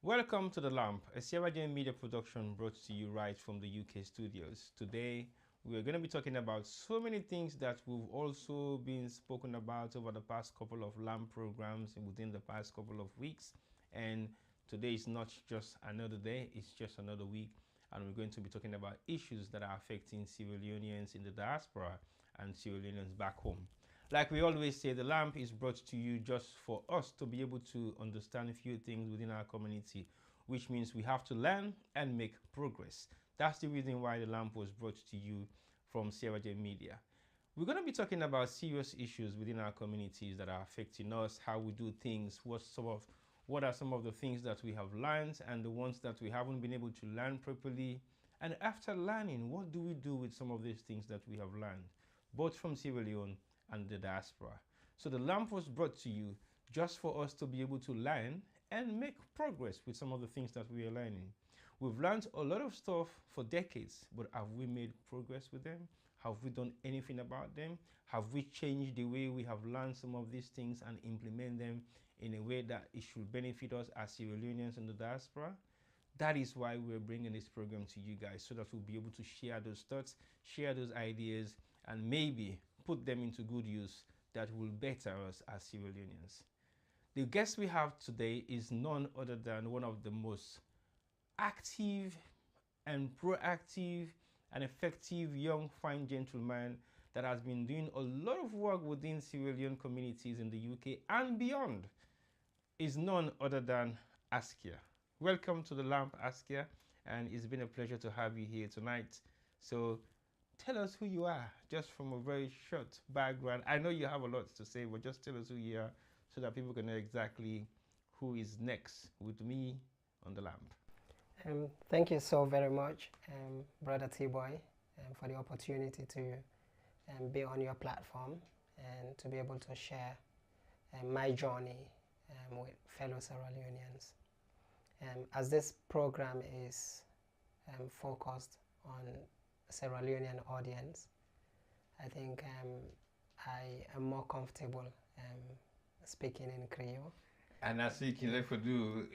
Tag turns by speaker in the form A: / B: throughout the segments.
A: Welcome to The Lamp, a Sierra media production brought to you right from the UK studios. Today, we're going to be talking about so many things that we've also been spoken about over the past couple of Lamp programs and within the past couple of weeks. And today is not just another day, it's just another week. And we're going to be talking about issues that are affecting Sierra Leoneans in the diaspora and Sierra Leoneans back home. Like we always say, the Lamp is brought to you just for us to be able to understand a few things within our community, which means we have to learn and make progress. That's the reason why the Lamp was brought to you from Sierra Media. We're going to be talking about serious issues within our communities that are affecting us, how we do things, what are some of the things that we have learned and the ones that we haven't been able to learn properly. And after learning, what do we do with some of these things that we have learned, both from Sierra Leone and the diaspora? So the Lamp was brought to you just for us to be able to learn and make progress with some of the things that we are learning. We've learned a lot of stuff for decades, but have we made progress with them? Have we done anything about them? Have we changed the way we have learned some of these things and implement them in a way that it should benefit us as Sierra Leoneans in the diaspora? That is why we're bringing this program to you guys, so that we'll be able to share those thoughts, share those ideas, and maybe put them into good use that will better us as Sierra Leoneans. The guest we have today is none other than one of the most active and proactive and effective young fine gentleman that has been doing a lot of work within Sierra Leone communities in the UK and beyond. Is none other than Askia. Welcome to the Lamp, Askia, and it's been a pleasure to have you here tonight. So tell us who you are, just from a very short background. I know you have a lot to say, but just tell us who you are so that people can know exactly who is next with me on the Lamp.
B: Thank you so very much, Brother T-Boy, for the opportunity to be on your platform and to be able to share my journey with fellow Sierra Leoneans. As this program is focused on Sierra Leonean audience, I think I am more comfortable speaking in Creole.
A: And I see you for do.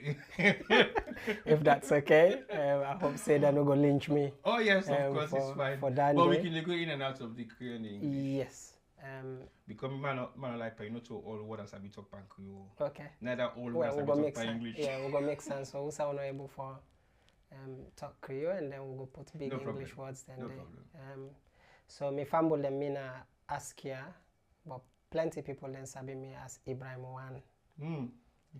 B: If that's okay, I hope say they're not going to lynch me.
A: Oh yes, of course, it's fine.
B: But
A: we can go in and out of the Creole English.
B: Yes.
A: Because man like you know to all words I be talk pan Creole.
B: Okay.
A: Neither all
B: Well,
A: words I be talk pan English.
B: Yeah, we're gonna make sense. So we are not able for talk Creole, and then we'll go put big
A: No
B: English
A: problem.
B: words then.
A: No
B: they,
A: problem.
B: So me famble them mean Askia, but plenty people then sabi me as Ibrahim Whane.
A: Mm.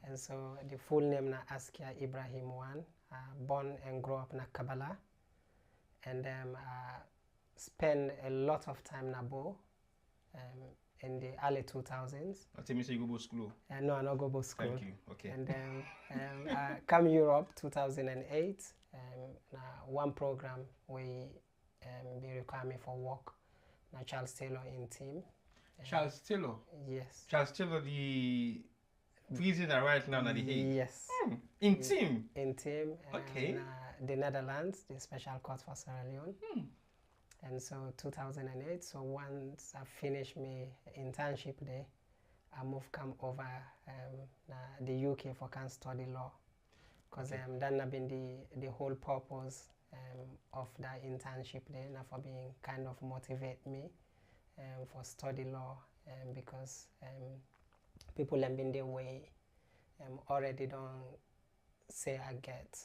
B: And so the full name na Askia Ibrahim Whane. Born and grew up na Kabbalah, and spend a lot of time na Bo. In the early 2000s.
A: I tell me say you go to school.
B: No, I not go to school.
A: Thank you. Okay.
B: And then I come Europe 2008. One program we be require me for work. Na Charles Taylor in team.
A: Charles Taylor.
B: Yes.
A: Charles Taylor, the prisoner right now, na the Hague.
B: Yes.
A: In team.
B: In team.
A: Okay.
B: The Netherlands, the Special Court for Sierra Leone. And so 2008, so once I finished my internship there, I moved come over the UK for can study law. Because that have been the whole purpose of that internship there, now for being kind of motivate me for study law, because people have been their way already don't say I get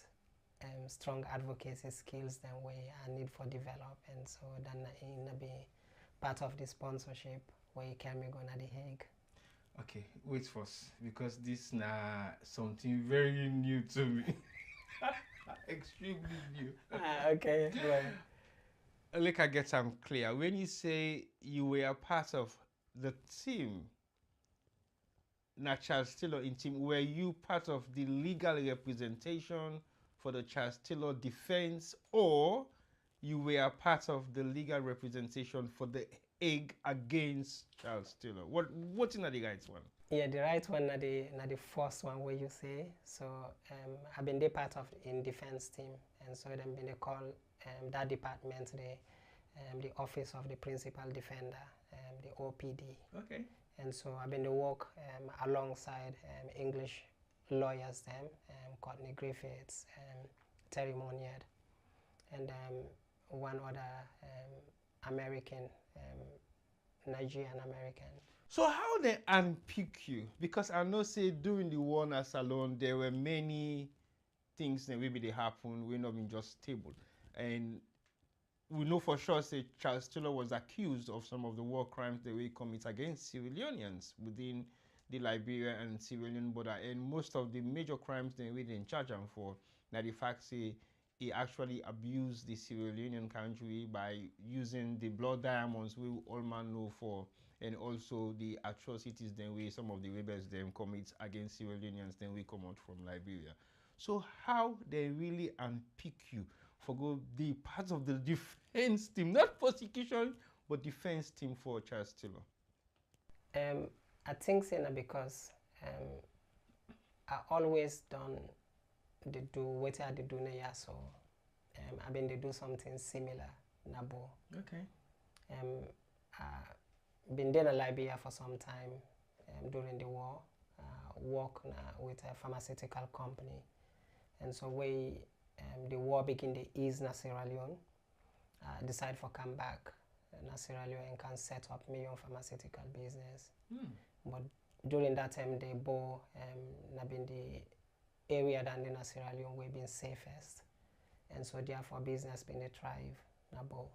B: strong advocacy skills than we I need for develop, and so then in be part of the sponsorship where you can be going to the Hague.
A: Okay, wait first, because this na something very new to me. Extremely new.
B: Okay, well.
A: Look, I get some clear. When you say you were a part of the team, na Charles Taylor in team, were you part of the legal representation for the Charles Taylor defense, or you were a part of the legal representation for the Hague against Charles Taylor? What's in the right one?
B: Yeah, the right one na the first one where you say. So I've been the part of in defense team, and so then been they call that department the Office of the Principal Defender, the OPD.
A: Okay.
B: And so I've been to work alongside English lawyers them, Courtney Griffiths, Terry Monier, and one other American, Nigerian American.
A: So how they unpick you? Because I know say during the Warner Salon there were many things that maybe they happen, we not been just stable. And we know for sure say Charles Taylor was accused of some of the war crimes that we commit against civilians within the Liberia and Sierra Leone border. And most of the major crimes that we didn't charge him for, that the fact say he actually abused the Sierra Leonean country by using the blood diamonds we all man know for, and also the atrocities then we some of the rebels then commit against Sierra Leoneans then we come out from Liberia. So how they really unpick you for go the part of the defense team, not prosecution, but defense team for Charles Taylor?
B: I think so because I always done they do what I do now, so I been they do something similar nabo.
A: Okay.
B: I been there in Liberia for some time during the war. Work with a pharmaceutical company, and so we the war begin to ease in Sierra Leone. Decide for come back in Sierra Leone and can set up my own pharmaceutical business. But during that time, they bought been the area than in Sierra Leone we been safest, and so therefore business been a thrive nabo.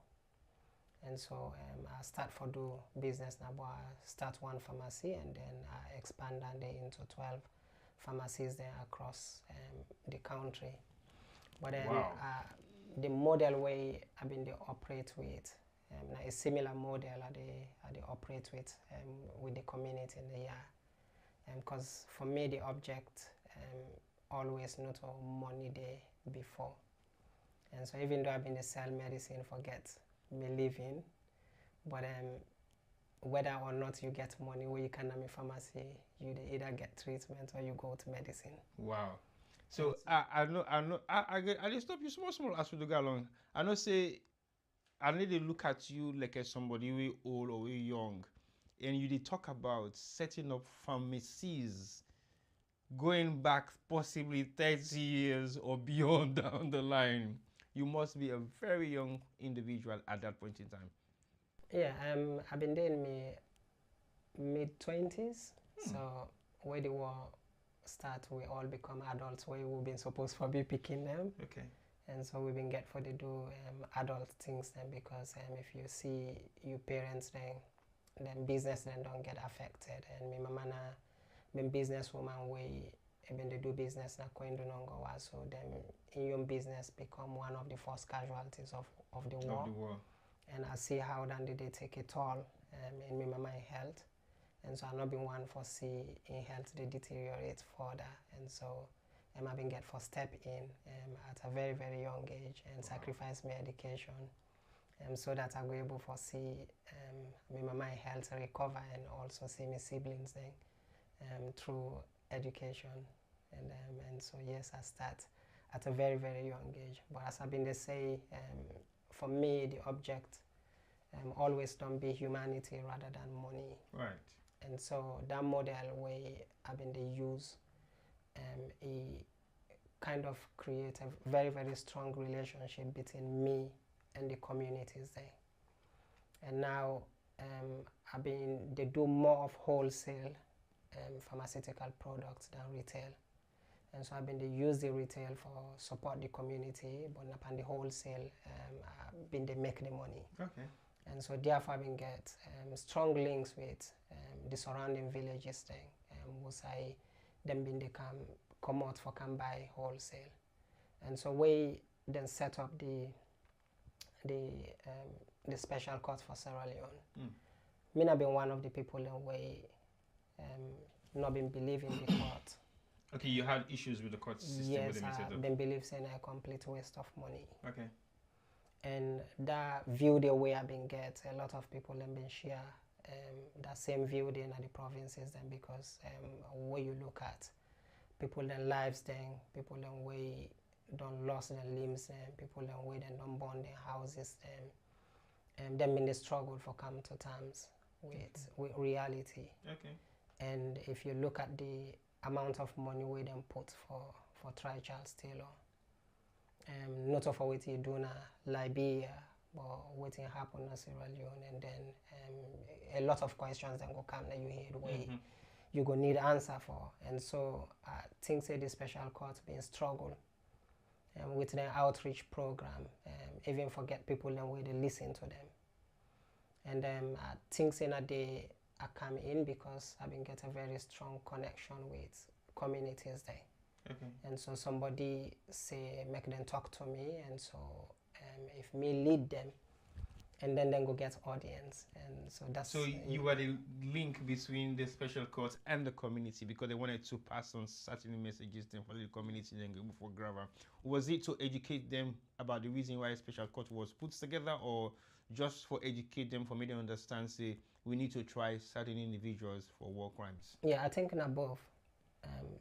B: And so I start for do business nabo. I start one pharmacy and then I expand and into 12 pharmacies there across the country. But then
A: wow.
B: The model way I've been they operate with a similar model they operate with the community in the year. Because for me the object always not all money day before. And so even though I've been to sell medicine forget me living, but whether or not you get money where you can have a pharmacy, you either get treatment or you go to medicine.
A: Wow. So I just stop you small as we go along. I know say I need to look at you like as somebody we old or we young, and you did talk about setting up pharmacies going back possibly 30 years or beyond down the line. You must be a very young individual at that point in time.
B: Yeah, I've been there in my mid-20s, so where the war start, we all become adults where we've been supposed to be picking them.
A: Okay.
B: And so we've been get for the do adult things then, because if you see your parents then business then don't get affected. And my mama na been businesswoman way even they do business na going to Nongowa, so then in your business become one of the first casualties of the war. And I see how then did they take a toll in my mama health. And so I've not been one for see in health they deteriorate further. And so I've been get for step in at a very, very young age and sacrifice my education so that I go able for see my mama health recover and also see my siblings then through education. And so yes, I start at a very, very young age. But as I've been to say, for me the object always don't be humanity rather than money.
A: Right.
B: And so that model way I've been to use a kind of create a very, very strong relationship between me and the communities there. And now they do more of wholesale pharmaceutical products than retail. And so I've been to use the retail for support the community, but upon the wholesale, I've been to make the money.
A: Okay.
B: And so therefore I've been get strong links with the surrounding villages thing, was I then been they come out for can buy wholesale. And so we then set up the special court for Sierra Leone. Me not been one of the people in way not been believing the court.
A: Okay, you had issues with the court system.
B: Yes, I've been believing saying a complete waste of money.
A: Okay.
B: And that view the way I've been get, a lot of people have been share that same view in the provinces then, because where you look at people then lives then, people then way don't lost their limbs then, people then way then don't burn their houses then, and them in the struggle for come to terms with reality.
A: Okay.
B: And if you look at the amount of money we then put for try child still not of what you do na Liberia but waiting happen in Sierra Leone, and then a lot of questions then go come that you hear the way you go need answer for. And so I think say the special court being struggle with the outreach program, even forget people then way they listen to them. And I think say that they I come in because I've been get a very strong connection with communities there. And so somebody say make them talk to me, and so if me lead them, and then go get audience. And so that's
A: so you were the link between the special court and the community, because they wanted to pass on certain messages then for the community then go for grabber. Was it to educate them about the reason why a special court was put together, or just for educate them for me to understand say we need to try certain individuals for war crimes?
B: Yeah, I think in above.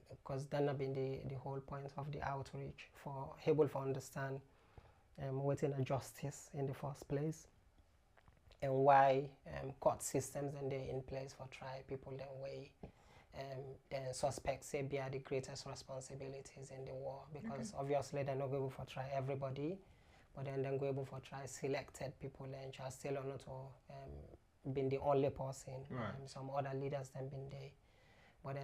B: Because that have been the whole point of the outreach, for able to understand what's in a justice in the first place, and why court systems and they in place for try people then way the suspects say bear the greatest responsibilities in the war, because obviously they're not able for try everybody, but then go able for try selected people and just still not to been the only person. Some other leaders then been there, but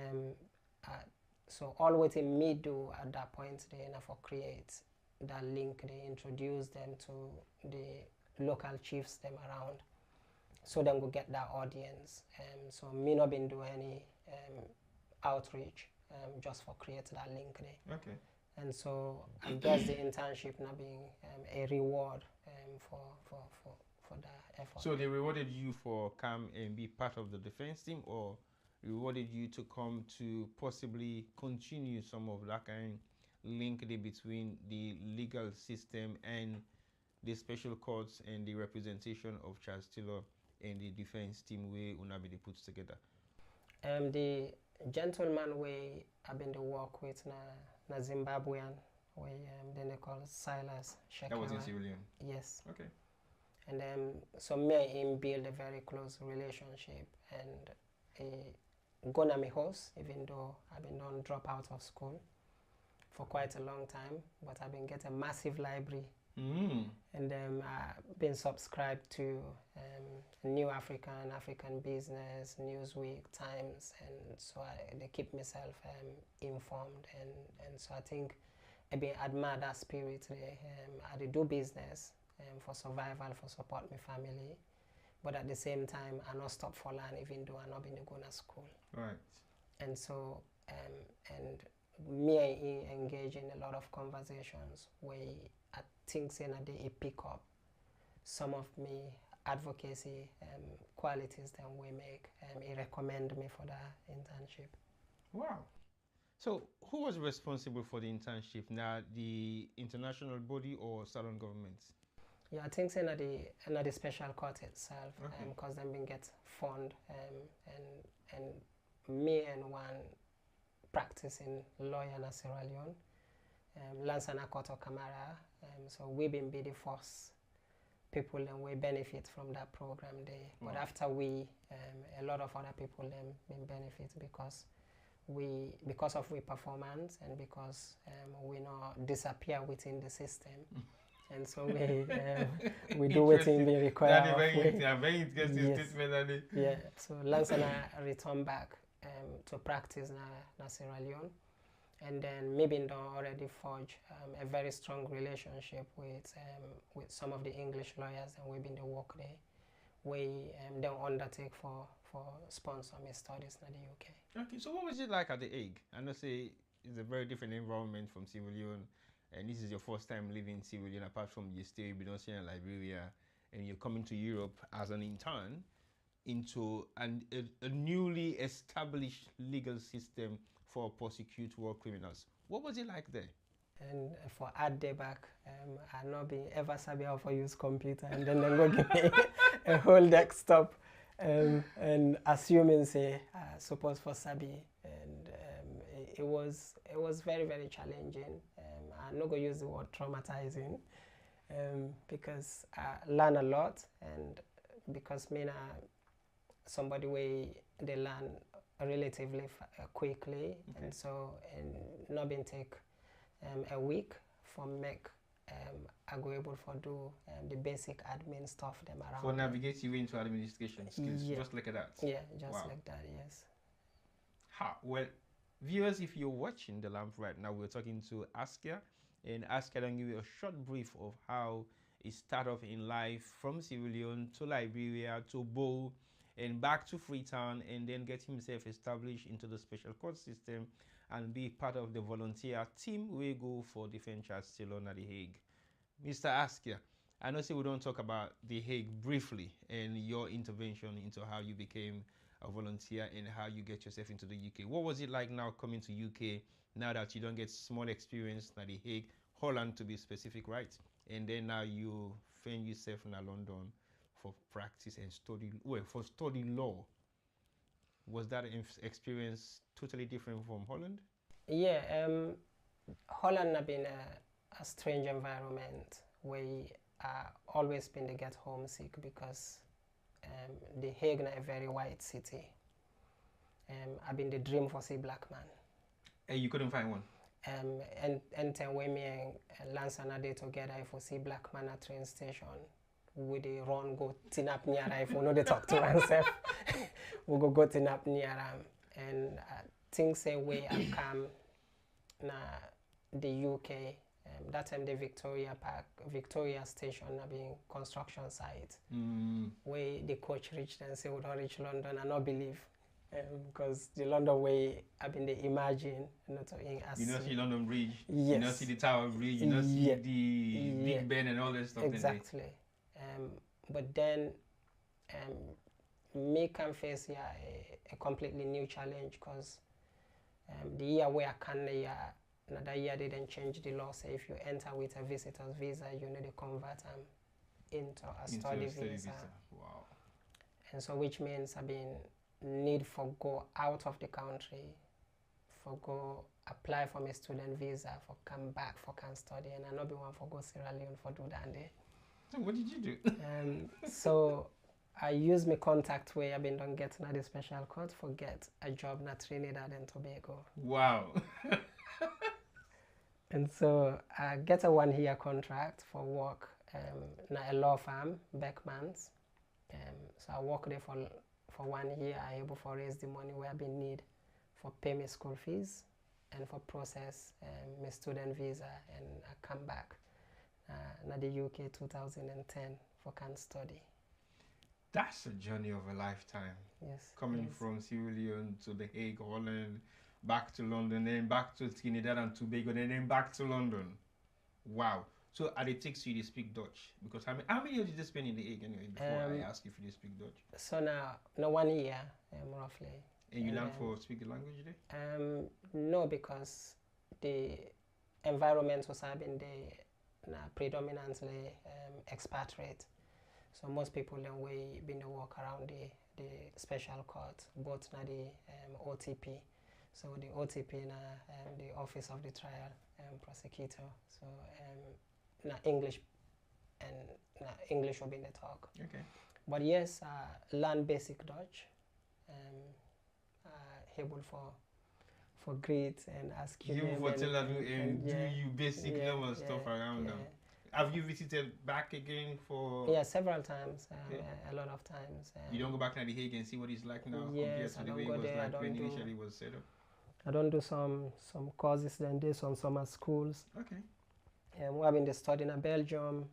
B: so all what me do at that point they for create that link, they introduce them to the local chiefs them around, so then go get that audience. So me not been do any outreach, just for create that link there. And so I guess the internship now being a reward for that effort.
A: So they rewarded you for come and be part of the defense team, or rewarded you to come to possibly continue some of that kind link between the legal system and the special courts and the representation of Charles Taylor and the defense team way Unabi they put together?
B: The gentleman way I've been to work with na Zimbabwean, way then they call Silas Shekara.
A: That was in Sierra Leone?
B: Yes.
A: Okay.
B: And so me and him build a very close relationship, and gonna me host, even though I've been on drop out of school for quite a long time, but I've been getting a massive library. And I've been subscribed to New African Business, Newsweek, Times, and so they keep myself informed, and so I think I been admire that spirit. I do business for survival, for support my family, but at the same time I not stop for learn, even though I not been going to school.
A: Right.
B: And so and me I engage in a lot of conversations where I think saying that they pick up some of me advocacy qualities that we make. He recommend me for the internship.
A: Wow. So who was responsible for the internship? Now the international body or Salon government?
B: Yeah, I think saying that the special court itself, because them been get fund and me and one practicing lawyer in Sierra Leone, Lansana Koto Kamara. So we've been be the first people and we benefit from that program there. But after we, a lot of other people been benefit because of we performance, and because we not disappear within the system. And so we do what we require.
A: Very interesting statement.
B: Yeah. So Lansana return back to practice na Sierra Leone, and then maybe already forge a very strong relationship with some of the English lawyers, and we've been the work there. We then undertake for sponsor my studies in the UK.
A: Okay, so what was it like at the Hague? I know say it's a very different environment from Sierra Leone, and this is your first time living in Sierra Leone, apart from you stay in Liberia, and you're coming to Europe as an intern into a newly established legal system for prosecute war criminals. What was it like there?
B: And for add day back, I not be ever sabi how to use computer, and then they go give me a whole desktop, and assuming say suppose for sabi, and it was very, very challenging. I'm not gonna use the word traumatizing, because I learn a lot, and because me somebody way they learn relatively quickly,
A: Okay.
B: and so not been take a week for make I go able for do the basic admin stuff them around.
A: For navigate you into administration skills,
B: Yeah.
A: just like that.
B: Yeah, just
A: Wow.
B: like that. Yes.
A: Ha, well, viewers, if you're watching the lamp right now, we're talking to Askia, and Askia will give you a short brief of how he started off in life from civilian to Liberia to Bow and back to Freetown, and then get himself established into the special court system and be part of the volunteer team we go for defense charge still on at The Hague. Mr. Askia, I know say we don't talk about The Hague briefly and your intervention into how you became a volunteer and how you get yourself into the UK. What was it like now coming to UK now that you don't get small experience at The Hague, Holland to be specific, right? And then now you find yourself in London for practice and study law. Was that experience totally different from Holland?
B: Yeah. Holland have been a strange environment where always been to get homesick because The Hague is a very white city. I've been the dream for see black man.
A: And you couldn't find one?
B: And then when me and Lance and Ade together, if we see black man at train station, we dey run go tin up near if we know they talk to ourselves, we go tin up near and things say way I come na the UK. That time the Victoria Station have been construction site. Where the coach reached and say we don't reach London, I not believe. Because the London way I've been the imagine, not in as
A: you not see London Bridge,
B: yes.
A: You not see the Tower Bridge, you not see the Big Ben and all that stuff.
B: Exactly. But then me can face a completely new challenge because the year where I can another year they didn't change the law. Say if you enter with a visitor's visa, you need to convert into a study visa.
A: Wow.
B: And so which means I've been need for go out of the country, for go apply for my student visa, for come back for can study, and I not be one for go Sierra Leone for do that day.
A: So what did you do?
B: So I use my contact where I've been done getting at the special court for get a job in Trinidad and Tobago.
A: Wow.
B: And so I get a 1 year contract for work in a law firm, Beckman's. So I work there for 1 year. I able to raise the money where I been need for pay my school fees and for process my student visa, and I come back in the UK 2010 for can study.
A: That's a journey of a lifetime.
B: Yes.
A: Coming from Sierra Leone to The Hague, Holland, back to London, then back to Trinidad and Tobago, and then back to London. Wow. So at it takes you to speak Dutch? Because how many years did you spend in The Hague anyway before I ask if you speak Dutch?
B: So now 1 year roughly.
A: And you learned for speak the language there?
B: No, because the environment was having the predominantly expatriate. So most people then we been to walk around the special court, both na the OTP. So the OTP na the Office of the Trial Prosecutor. So na English and na English will be in the talk.
A: Okay.
B: But yes, learn basic Dutch. Able for greet and ask you.
A: You for tell and
B: yeah,
A: do you basic normal stuff around them. Have you visited back again for?
B: Yeah, several times. A lot of times.
A: You don't go back to The Hague and see what it's like now
B: yes,
A: compared to the way it was like when initially was set up?
B: I don't do some courses then do some summer schools.
A: Okay.
B: We have been studying in Belgium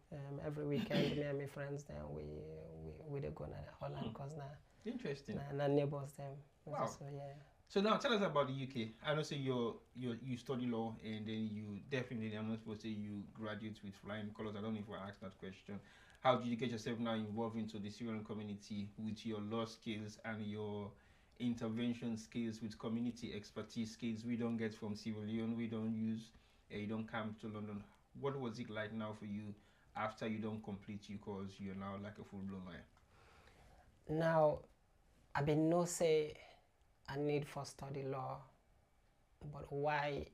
B: every weekend. Me and my friends then we go to Holland because now.
A: Interesting.
B: Na neighbors them.
A: Wow.
B: So yeah.
A: So now tell us about the UK. I know say you study law and then you definitely, I'm not supposed to say you graduate with flying colors. I don't know if I asked that question. How did you get yourself now involved into the Syrian community with your law skills and your intervention skills with community expertise skills we don't get from Sierra Leone, we don't use, you don't come to London. What was it like now for you after you don't complete your course, you're now like a full-blown lawyer?
B: Now, I been no say I need for study law, but why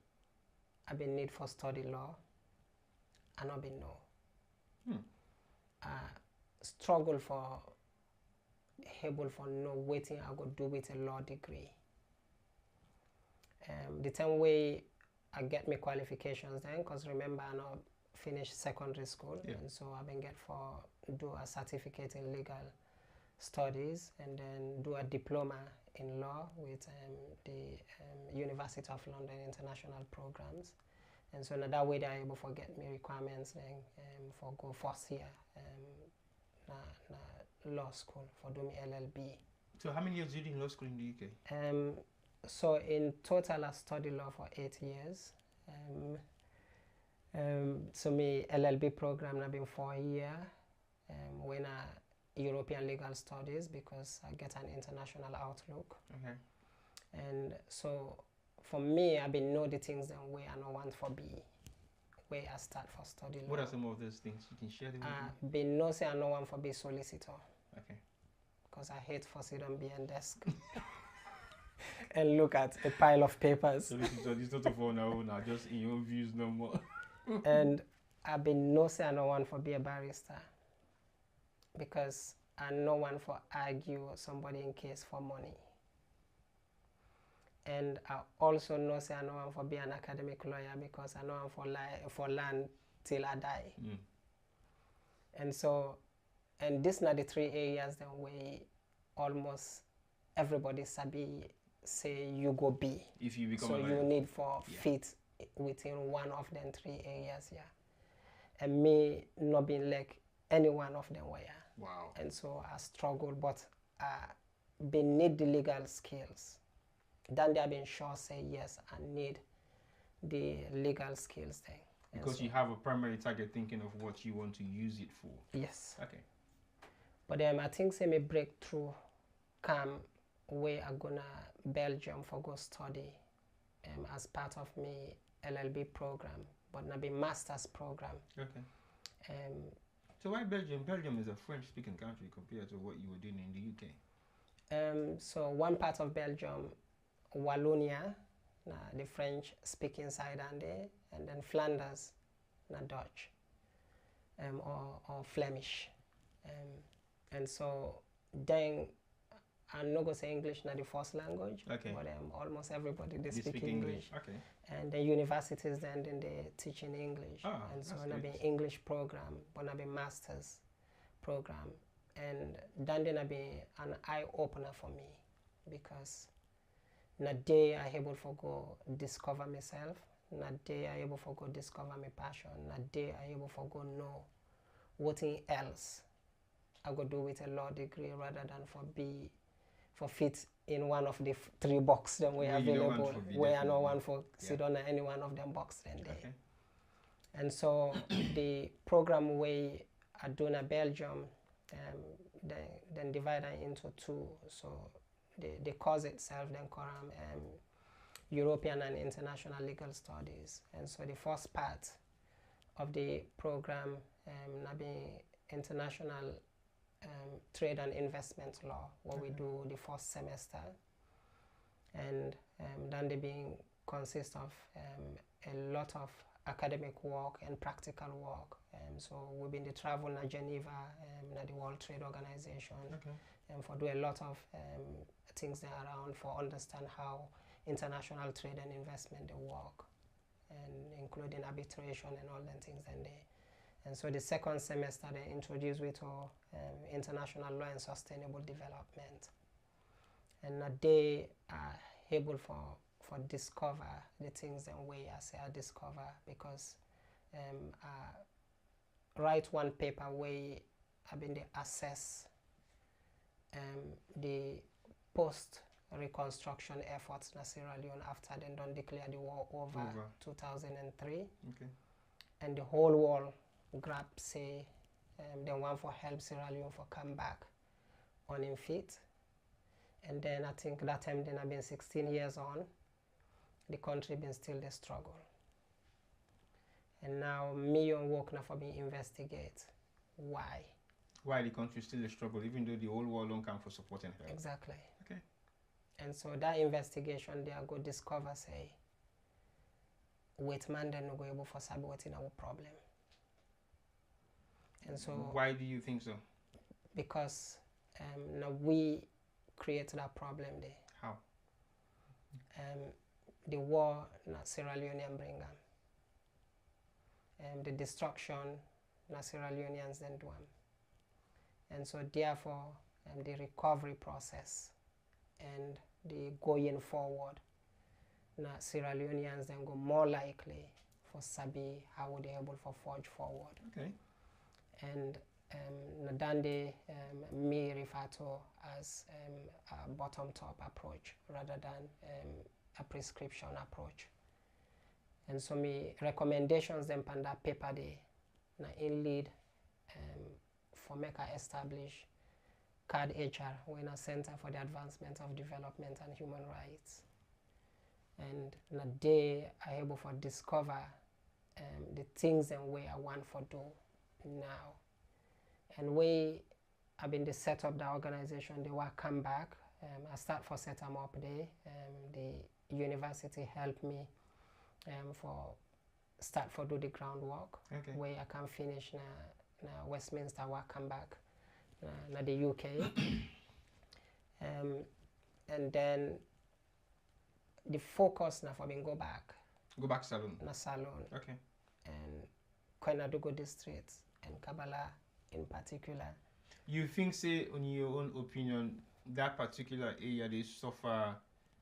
B: I been need for study law, I not been know. Struggle for able for know waiting I go do with a law degree. The time way I get my qualifications then, because remember I not finished secondary school, and so I've been get for do a certificate in legal studies and then do a diploma in law with the University of London International Programs. And so in that way they're able to get me requirements then for go first year na law school for do me LLB.
A: So how many years did you do in law school in the UK?
B: So in total I studied law for 8 years. So my LLB program have been 4 years when I European legal studies because I get an international outlook.
A: Okay.
B: And so for me, I've been know the things that way I don't want for be where I start for study law.
A: What are some of those things you can share?
B: I've been know say I don't want for be solicitor.
A: Okay.
B: Because I hate for sit on behind desk and look at a pile of papers.
A: Solicitor, this not of on our own, just in your views no more.
B: And I've been know say I don't want for be a barrister because I no one for argue somebody in case for money. And I also know say I know one for be an academic lawyer because I know one for learn till I die. And so, and this not the 3 areas that way almost everybody sabi say you go be.
A: If you become
B: so
A: a lawyer.
B: You need for fit within one of them 3 areas, And me not being like any one of them were.
A: Wow.
B: And so I struggled, but I been need the legal skills. Then they have been sure say yes, I need the legal skills thing.
A: Because so you have a primary target thinking of what you want to use it for.
B: Yes.
A: Okay.
B: But I think say my breakthrough come where I gonna Belgium for go study as part of me LLB program, but not be master's program.
A: Okay. So why Belgium? Belgium is a French-speaking country compared to what you were doing in the UK.
B: So one part of Belgium, Wallonia, the French-speaking side and then Flanders, Dutch, or Flemish. And so then I'm not going to say English not the first language,
A: okay.
B: But almost everybody they speak English.
A: Okay.
B: And the universities then they teach in English. And so I be English program, but I be master's program. And then I be an eye opener for me because na day I able to go discover myself, na day I able to go discover my passion, na day I able to go know what else I go do with a law degree rather than for fit in one of the 3 boxes that we available, where I know one for sit on any one of them boxes then there.
A: Okay.
B: And so the program way I do in Belgium, then divide it into 2. So the course itself then call European and International Legal Studies. And so the first part of the program be international trade and investment law, what we do the first semester, and then they being consist of a lot of academic work and practical work. So we've been to travel to Geneva, the World Trade Organization, and for do a lot of things there around for understand how international trade and investment they work, and including arbitration and all the things and they. And so the second semester they introduce we to international law and sustainable development. And they are able for discover the things and way I say I discover because I write one paper where I've been to assess the post-reconstruction efforts in Sierra Leone after they don't declare the war over 2003.
A: Okay.
B: And the whole world grab say they want for help Sierra Leone for come back on in feet. And then I think that time then I've been 16 years on, the country been still the struggle. And now me on work now for me investigate why.
A: Why the country still a struggle even though the whole world don't come for support and help.
B: Exactly.
A: Okay.
B: And so that investigation they are go discover say wait man then no go able for sabi what's in our problem. And so
A: why do you think so?
B: Because now we create that problem there.
A: How?
B: the war na Sierra Leonean bring the destruction na Sierra Leoneans then do and so therefore the recovery process and the going forward na Sierra Leoneans then go more likely for sabi how would they able for forge forward.
A: Okay.
B: And Nadande me refer to as a bottom-top approach rather than a prescription approach. And so me recommendations them pan that paper day na in lead for make I establish CAD HR when a Center for the Advancement of Development and Human Rights. And na day I able for discover the things and way I want for do now. And we have been the set up the organization, they will come back. I start for set them up there. The university helped me for start for do the groundwork.
A: Okay.
B: Where I can finish na Westminster will come back na the UK. And then the focus now for me go back.
A: Go back salon.
B: Na salon.
A: Okay.
B: And Koinadugo district and Kabbalah in particular.
A: You think, say, on your own opinion, that particular area they suffer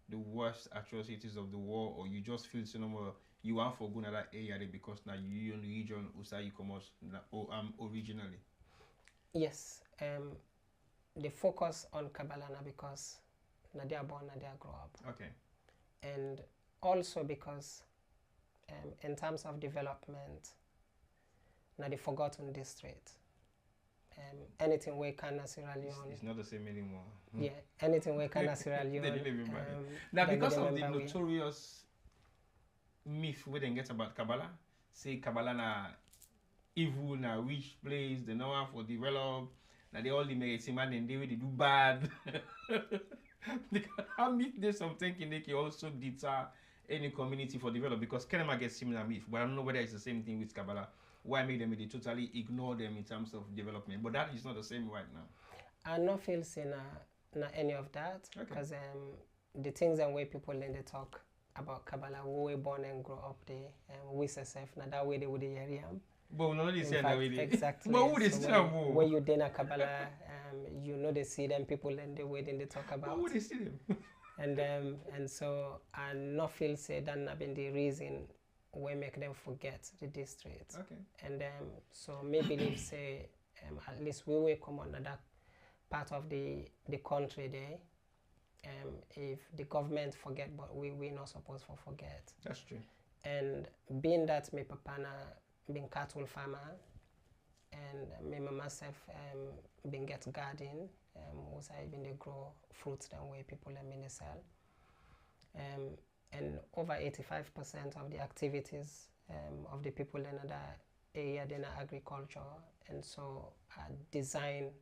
A: the worst atrocities of the war, or you just feel so normal you want for going to that area because now you in the region Usai Commerce originally?
B: Yes. They focus on Kabbalah because they are born and they grow up.
A: Okay.
B: And also because in terms of development, now the forgotten district. Anything we can Sierra Leone.
A: It's not the same anymore.
B: Yeah, anything we can Sierra Leone.
A: They didn't remember now because of the notorious myth we didn't get about Kabbalah. Say Kabbalah na evil, na rich place, they know how for develop. Now they all the medicine man and they do bad. How myth there's some thinking they can also deter any community for develop because Kenema gets similar myth, but I don't know whether it's the same thing with Kabbalah. Why make them they totally ignore them in terms of development? But that is not the same right now.
B: I not feel say na any of that because the things and way people then they talk about Kabbalah, we were born and grow up there, we say self na that way they would hear him.
A: But we not say that way.
B: Exactly.
A: But who they
B: so
A: see
B: when you did a Kabbalah, you know they see them people and the way then they talk about.
A: Who they see them?
B: And so I not feel say that not been the reason we make them forget the district.
A: Okay.
B: And so maybe they say at least we will come on that part of the country there. If the government forget, but we not supposed to forget.
A: That's true.
B: And being that my papa been cattle farmer, and me myself been get garden, was I been they grow fruits that way people let me sell. And over 85% of the activities of the people in that area in agriculture, and so I designed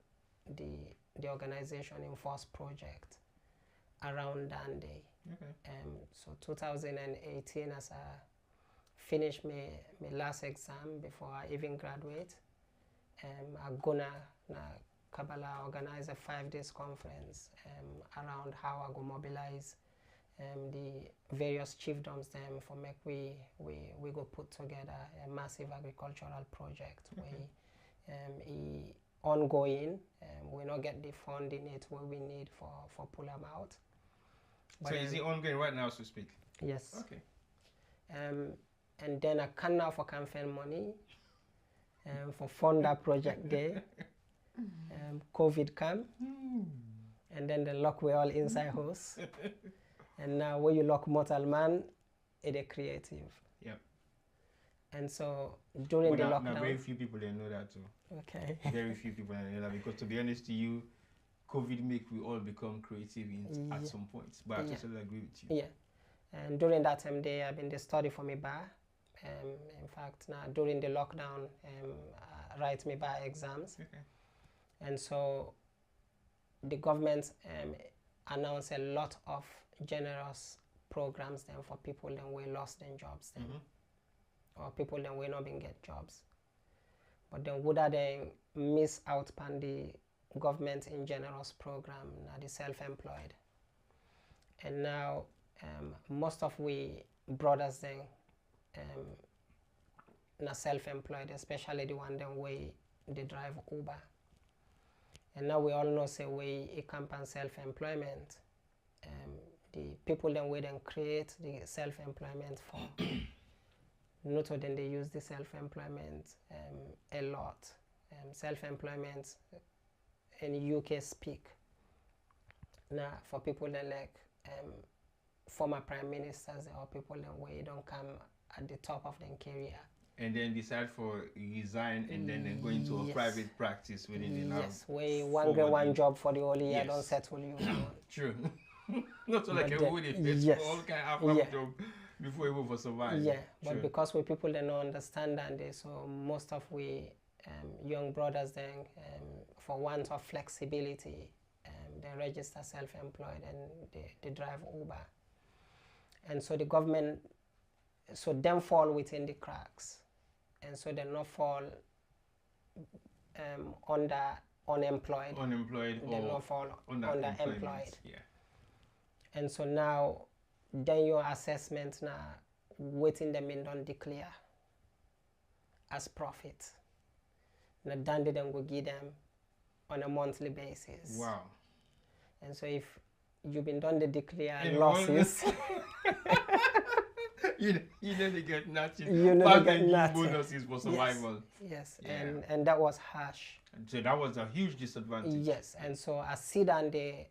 B: the organization in first project around that day.
A: Okay.
B: So 2018 as I finished my last exam before I even graduate, I'm gonna Kabbalah organize a 5 days conference around how I go mobilize the various chiefdoms them for make we go put together a massive agricultural project. We ongoing, we not get the funding it what we need for pull them out.
A: So is it ongoing right now as we speak?
B: Yes.
A: Okay.
B: And then I can now for campaign money for fund that project there. COVID come, and then the lock we all inside house. And now when you lock mortal man, it is creative.
A: Yep.
B: And so during the lockdown,
A: very few people they know that too.
B: Okay.
A: Very few people know that because to be honest to you, COVID make we all become creative at some point. But I totally agree with you.
B: Yeah. And during that time there, I've been the study for me bar. In fact, now during the lockdown, I write me bar exams.
A: Okay. And
B: so the government announced a lot of generous programs then for people then we lost their jobs then, or people then we not been get jobs. But then would they miss out on the government in generous program, now the self-employed. And now most of we brothers then na self-employed, especially the one then we they drive Uber. And now we all know say we a campaign self-employment. The people then we then create the self-employment for. Not all then they use the self-employment a lot. Self-employment in UK speak. Now for people that like former prime ministers or people that way don't come at the top of their career.
A: And then decide for resign and then go into a private practice within the lab.
B: Yes, we one job for the whole year,
A: yes.
B: Don't settle you.
A: True. Not so like a wood if it's
B: yes.
A: all kind of have job before you move for survive.
B: Yeah, but because we people that don't understand that day, so most of we young brothers then for want of flexibility they register self-employed and they drive Uber. And so the government, so them fall within the cracks. And so they not fall under unemployed. They not fall under employed.
A: Yeah.
B: And so now, then your assessment now, waiting them in don't declare as profit. Now then they then go give them on a monthly basis.
A: Wow.
B: And so if you've been done the declare losses,
A: you never get nothing.
B: You never get nothing.
A: Bonuses for survival.
B: Yes. Yeah. And that was harsh.
A: And so that was a huge disadvantage.
B: Yes, and so I sit down there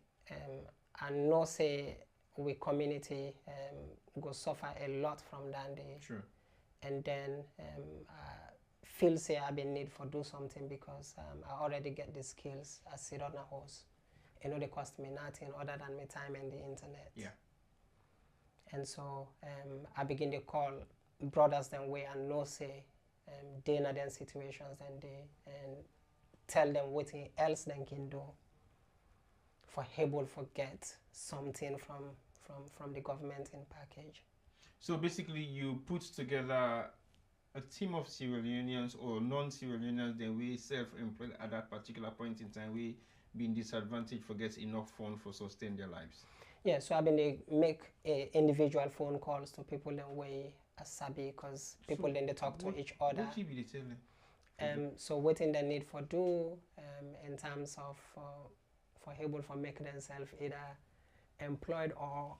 B: and know say we community go suffer a lot from that day.
A: Sure.
B: And then feel say I've been need for do something because I already get the skills. I sit on a horse. You know, they cost me nothing other than my time and the internet.
A: Yeah.
B: And so I begin to call brothers then way and know say they in them situations and tell them what else they can do for able to get something from the government in package.
A: So basically you put together a team of Sierra Leoneans or non-Sierra Leoneans, then we self-employed at that particular point in time, we being disadvantaged for get enough funds for sustain their lives.
B: Yeah, so I've been make individual phone calls to people that way as sabi because people so then they talk to each other.
A: What you be telling them?
B: So what in they need for do in terms of for able for make themselves either employed or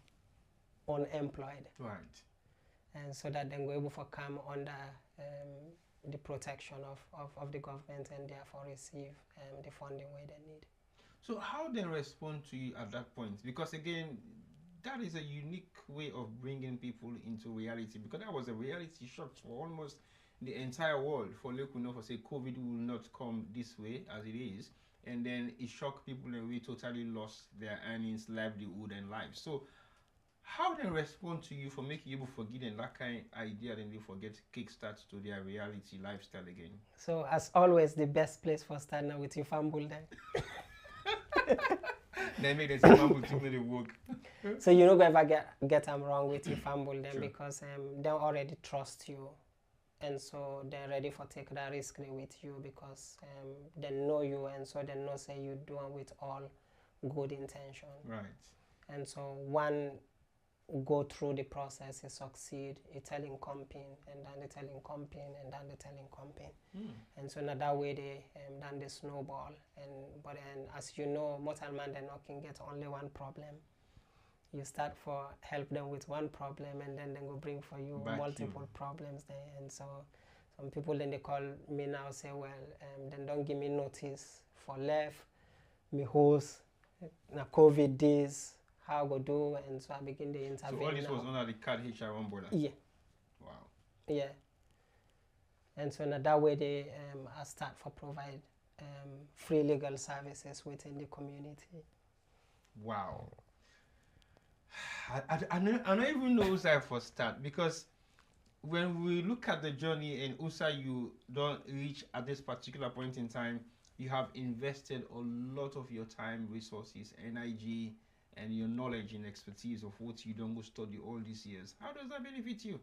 B: unemployed.
A: Right.
B: And so that then go able to come under the protection of the government and therefore receive the funding way they need.
A: So how they respond to you at that point? Because again, that is a unique way of bringing people into reality, because that was a reality shock for almost the entire world. For Lekuno, for say COVID will not come this way as it is, and then it shocked people and we totally lost their earnings, livelihood and life. So how they respond to you for making you forget and that kind of idea, then they forget kickstart to their reality lifestyle again?
B: So as always, the best place for starting with your family then.
A: They make the family to do the work.
B: So you don't ever get them wrong with your family then,
A: sure.
B: Because they already trust you, and so they're ready for take that risk with you because they know you, and so they know say you do it with all good intention.
A: Right.
B: And so one go through the process, he succeed, he telling comping, and then they telling comping, and then they telling comping. And so now that way they then they snowball. But then as you know, mortal man they not can get only one problem. You start for help them with one problem, and then they go bring for you multiple problems there. And so some people then they call me now say, well, then don't give me notice for left, me host, na COVID days. How I go do, and so I begin to intervene.
A: So all this was under the CAD HR umbrella?
B: Yeah.
A: Wow.
B: Yeah. And so now that way they I start for provide free legal services within the community.
A: Wow. I don't even know USA for start, because when we look at the journey in USA, you don't reach at this particular point in time, you have invested a lot of your time, resources, energy, and your knowledge and expertise of what you don't go study all these years. How does that benefit you?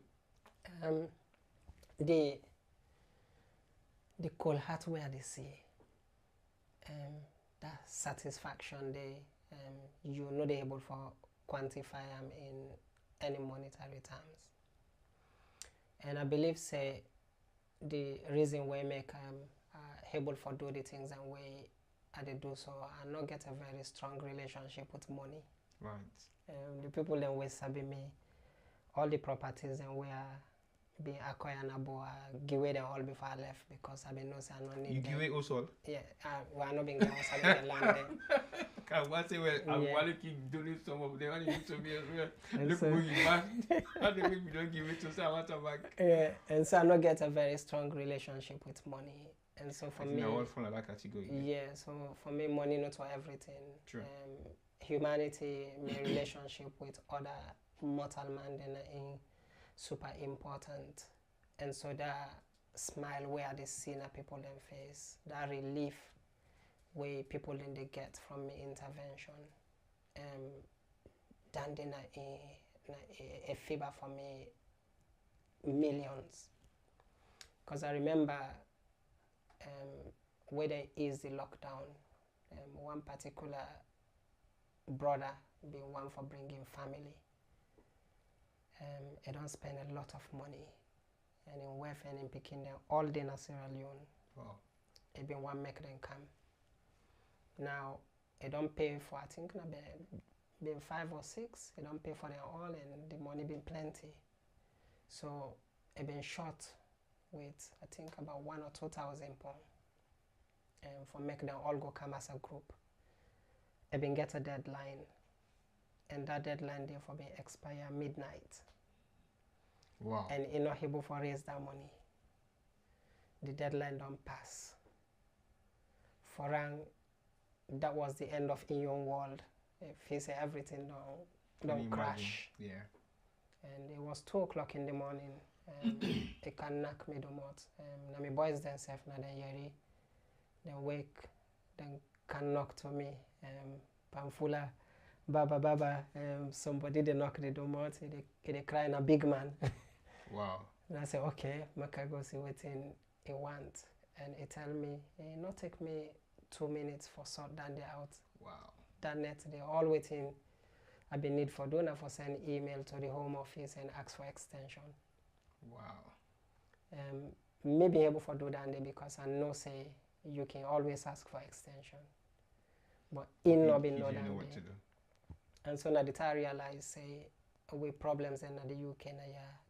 B: The cold heart where they see that satisfaction they you not able for quantify them in any monetary terms. And I believe say the reason why make able for do the things and way I they do so I not get a very strong relationship with money.
A: Right.
B: The people then will sabi me all the properties and where being acquired and give away them all before I left because I been no say I don't need
A: you
B: them.
A: give away also?
B: Yeah, we are not being given so I land them.
A: Can one say well I
B: Yeah.
A: want to keep doing some of them and you to me as well.
B: And
A: Look
B: so-
A: who you back. How do we don't give it to say I want to back?
B: Yeah, and so I not get a very strong relationship with money. And so for
A: I
B: me,
A: think I all fall like that category.
B: yeah, so for me, money not for everything.
A: True.
B: Humanity, my relationship with other mortal man, then in super important. And so that smile where they see na people in face, that relief where people in they get from me intervention, than then a fever for me millions. Because I remember where there is the lockdown, one particular brother being one for bringing family. I don't spend a lot of money, and in welfare and in picking them all day in Sierra Leone.
A: Wow.
B: It been one make them come. Now I don't pay for I think na been 5 or 6. I don't pay for them all, and the money been plenty. So I been short with I think about 1,000 or 2,000 pounds, for make them all go come as a group. I been get a deadline, and that deadline therefore been expire midnight.
A: Wow.
B: And you're not able to raise that money. The deadline don't pass. For that was the end of in your world. If you say everything don't crash.
A: Yeah.
B: And it was 2 o'clock in the morning. It can knock me the mouth. Now my boys themselves now then yeri. Then wake, then can knock to me. Pamfula, Baba, somebody they knock the door mouth. They cry in a big man.
A: Wow.
B: And I say, okay, I go see what he want. And he tell me, it not take me 2 minutes for sort down the out.
A: Wow.
B: That net, they all waiting. I been need for donor for send email to the home office and ask for extension.
A: Wow.
B: Maybe able for do that because I know say you can always ask for extension. But in not be know that.
A: What to do.
B: And so now the time I realize say with problems in the UK now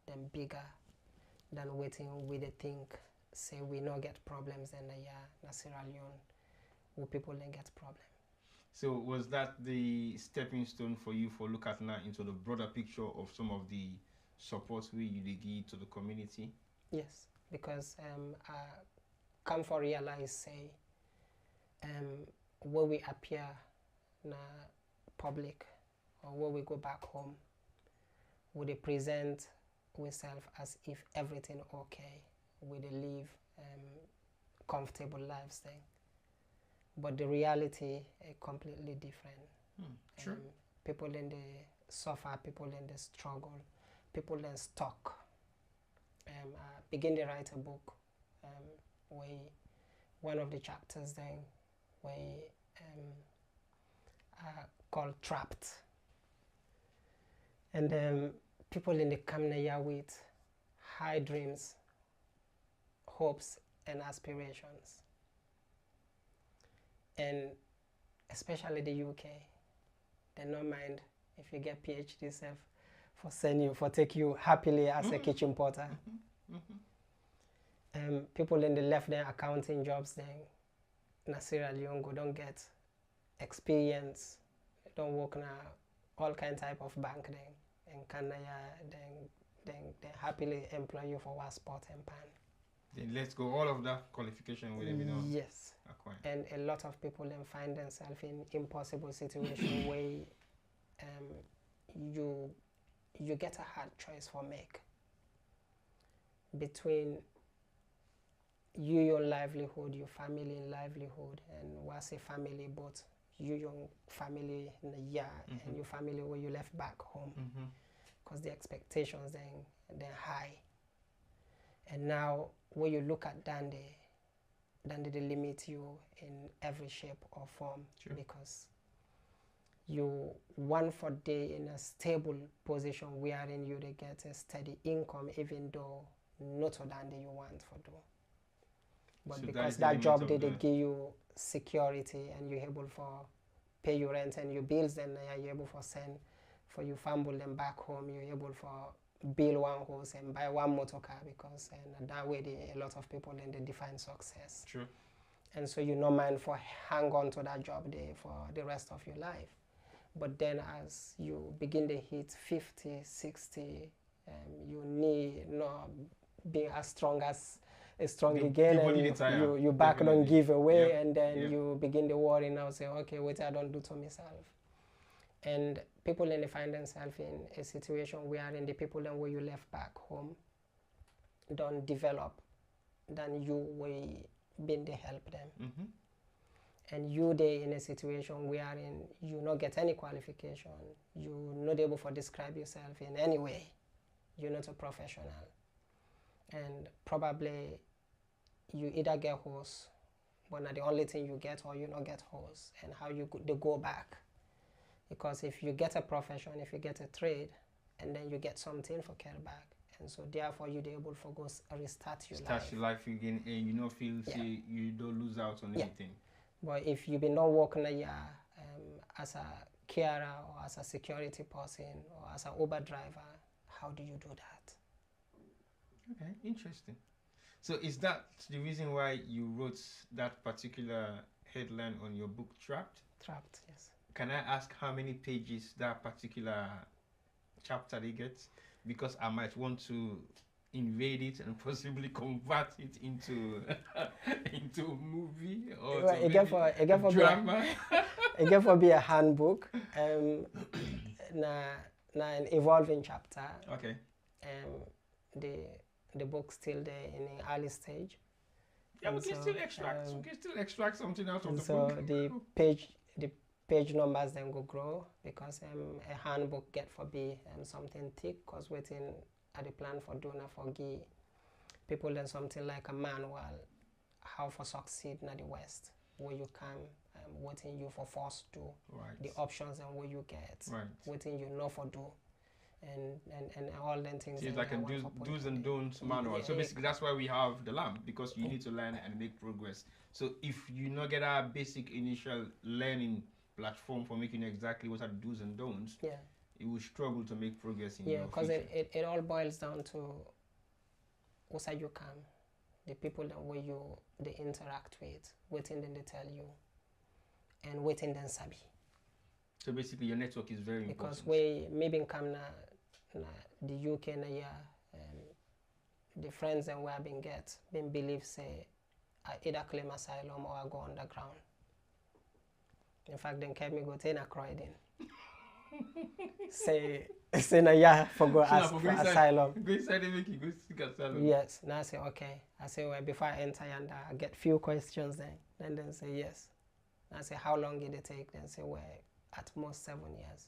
B: them bigger than waiting with the think say we not get problems in the Sierra Leone where people then get problem.
A: So was that the stepping stone for you for look at now into the broader picture of some of the supports we you give to the community?
B: Yes, because I come for realize say where we appear in public or where we go back home, we they present ourselves as if everything okay, we they live comfortable lives thing. But the reality is completely different.
A: Sure.
B: People in the suffer, people in the struggle, people in stuck. I begin to write a book where one of the chapters then where called Trapped. And people in the Kamnaya with high dreams, hopes and aspirations. And especially the UK, they don't mind if you get PhD self for send you, for take you happily as a kitchen porter. People in the left their accounting jobs then in Sierra Leone go don't get experience, don't work now all kind type of bank then and can then happily employ you for one spot and pan.
A: Then let's go all of that qualification with them, you know.
B: Yes.
A: Acquire.
B: And a lot of people then find themselves in impossible situation where you get a hard choice for make between your livelihood, your family livelihood, and what's a family, but your family in the year and your family where you left back home, because the expectations then high. And now when you look at Dundee they limit you in every shape or form.
A: Sure.
B: Because you want for day in a stable position wherein you they get a steady income, even though not so than you want for do. But so because that job they give you security and you're able for pay your rent and your bills, then you're able for send for you family them back home, you're able for build one house and buy one motor car, because and that way a lot of people then they define success.
A: True.
B: And so you no mind for hang on to that job there for the rest of your life. But then as you begin to hit 50, 60, you need not be as strong again, and you back don't give away, and then you begin to worry now, say, okay, what I don't do to myself. And people then find themselves in a situation wherein the people then where you left back home don't develop than you will been to help them.
A: Mm-hmm.
B: And you there in a situation wherein you not get any qualification, you not able to describe yourself in any way, you're not a professional, and probably you either get horse, but not the only thing you get, or you not get horse, and how you they go back. Because if you get a profession, if you get a trade, and then you get something for care back, and so therefore you're able to go restart your life.
A: Start your life again, and you don't feel say you don't lose out on anything.
B: But if you've been not working a year as a carer or as a security person or as an Uber driver, how do you do that?
A: Okay, interesting. So is that the reason why you wrote that particular headline on your book, Trapped?
B: Trapped, yes.
A: Can I ask how many pages that particular chapter they get? Because I might want to invade it and possibly convert it into into a movie or
B: well, again for drama. Again for be a handbook. Na an evolving chapter.
A: Okay.
B: The book still there in an early stage.
A: Yeah, we can still extract something out of the
B: book.
A: So
B: the page numbers then go grow, because a handbook get for be something thick, because waiting at the plan for doing for give people then something like a manual how for succeed in the West, where you can waiting you for force do the options and what you get, waiting you know for do, and all them things.
A: So it's like a do's and don'ts manual. Yeah, so basically that's why we have the lamp, because you need to learn and make progress. So if you not get a basic initial learning platform for making exactly what are the do's and don'ts, you will struggle to make progress in your
B: because it all boils down to what side you come, the people that where you they interact with, waiting then they tell you, and waiting then sabi.
A: So basically your network is very important.
B: Because we maybe come na the UK na the friends and we have been get been believe say I either claim asylum or I go underground. In fact, then kept me go to Croydon. say na for go ask for asylum.
A: Go inside and make you go seek asylum.
B: Yes. Now I say okay. I say well before I enter and I get few questions then. Then say yes. I say how long did it take? Then say well at most 7 years.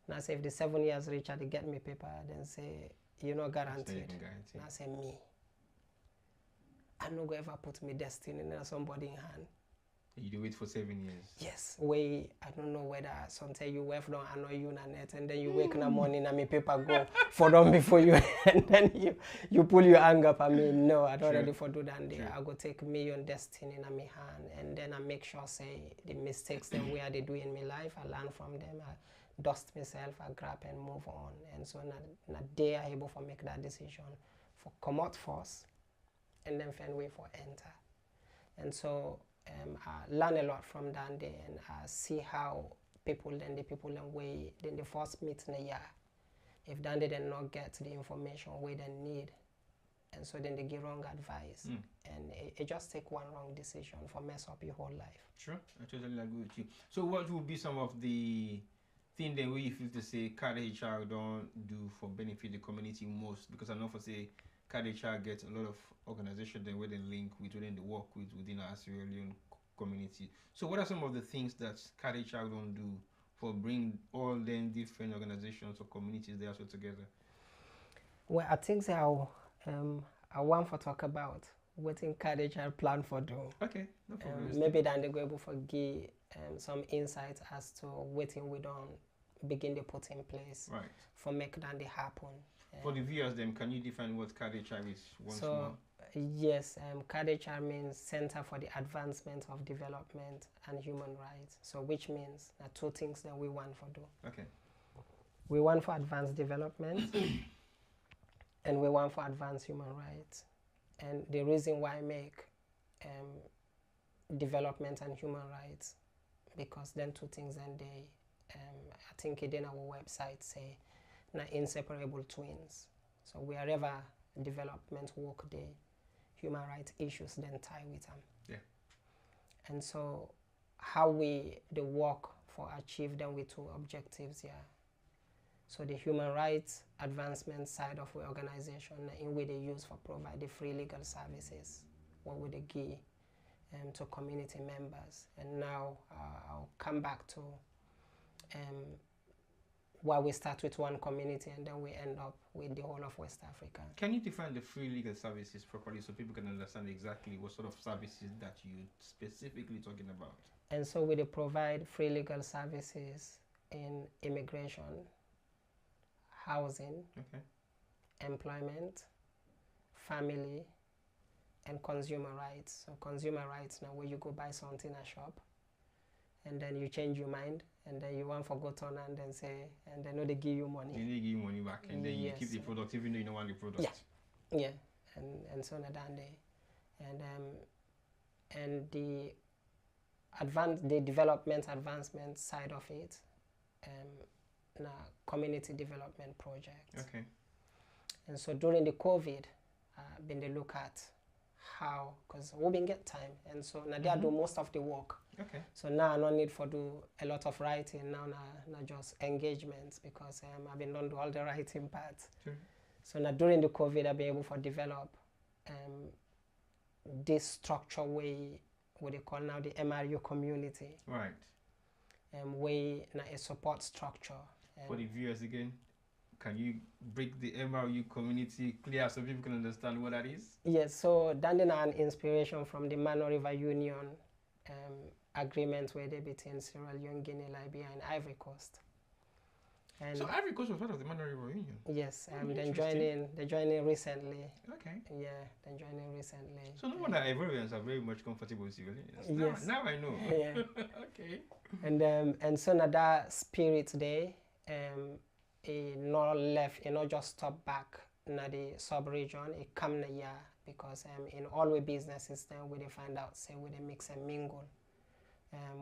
B: Now I say if the 7 years reach I get me paper, then say you're not guaranteed. Now I say me. I'm not gonna ever put me destiny in somebody's hand.
A: You do it for 7 years.
B: Yes. I don't know whether sometimes you wake down annoy you na net, and then you wake in the morning and my paper go for them before you, and then you pull your anger up. I mean, no, I don't ready for do that. I go take me own destiny in my hand, and then I make sure say the mistakes that where they do in my life, I learn from them. I dust myself, I grab and move on. And so na day I able to make that decision for come out first, and then find way for enter. And so I learn a lot from that day, and I see how the people way then the first meet in a year, if then they did not get the information where they need, and so then they give wrong advice, and it just take one wrong decision for mess up your whole life.
A: Sure, I totally agree with you. So what would be some of the things that we feel to say CAD HR don't do for benefit the community most? Because I know for say CAD HR gets a lot of organizations that where they link with, within the work with within our Sierra Leone community. So what are some of the things that CAD HR don't do for bring all them different organizations or communities there so together?
B: Well, I think I want to talk about waiting KDHR plan for do.
A: Okay, no problem.
B: Maybe then they go able to give some insight as to waiting we don't begin to put in place for make that they happen.
A: For the viewers, then can you define what KDHR is once more?
B: Yes, KDHR means Center for the Advancement of Development and Human Rights. So which means that two things that we want for do.
A: Okay.
B: We want for advanced development and we want for advanced human rights. And the reason why I make development and human rights, because then two things and they, I think it in our website say, not inseparable twins. So wherever development work, the human rights issues then tie with them.
A: Yeah.
B: And so how we the work for achieve them with two objectives here. So the human rights advancement side of the organization in which they use for provide the free legal services, what would they give to community members. And now I'll come back to why we start with one community and then we end up with the whole of West Africa.
A: Can you define the free legal services properly so people can understand exactly what sort of services that you're specifically talking about?
B: And so we provide free legal services in immigration, housing, employment, family, and consumer rights. So consumer rights now where you go buy something in a shop and then you change your mind and then you want to go turn and then say, and then they give you money.
A: They give you money back and then you keep the product even though you don't want the product.
B: Yeah, and so on that day. And the development advancement side of it, na community development project.
A: Okay.
B: And so during the COVID, been they look at how, because we been get time, and so now they do most of the work.
A: Okay.
B: So now I don't need for do a lot of writing now, not just engagements, because I've been done do all the writing parts.
A: Sure.
B: So now during the COVID, I've been able to develop this structure way, what they call now the MRU community.
A: Right.
B: Way now a support structure.
A: For the viewers again, can you break the MRU community clear so people can understand what that is?
B: Yes, so that is an inspiration from the Mano River Union agreement where they between Sierra Leone, Guinea, Liberia, and Ivory Coast. And
A: so Ivory Coast was part of the Mano River Union?
B: Yes, they joined in recently.
A: Okay.
B: Yeah, they joined in recently.
A: So no wonder Ivorians are very much comfortable with civilians.
B: Yes.
A: Now I know.
B: Yeah.
A: Okay.
B: And so now that spirit there, it not left, it not just stop back in the sub-region, it come na year because in all the businesses then we find out, say we mix and mingle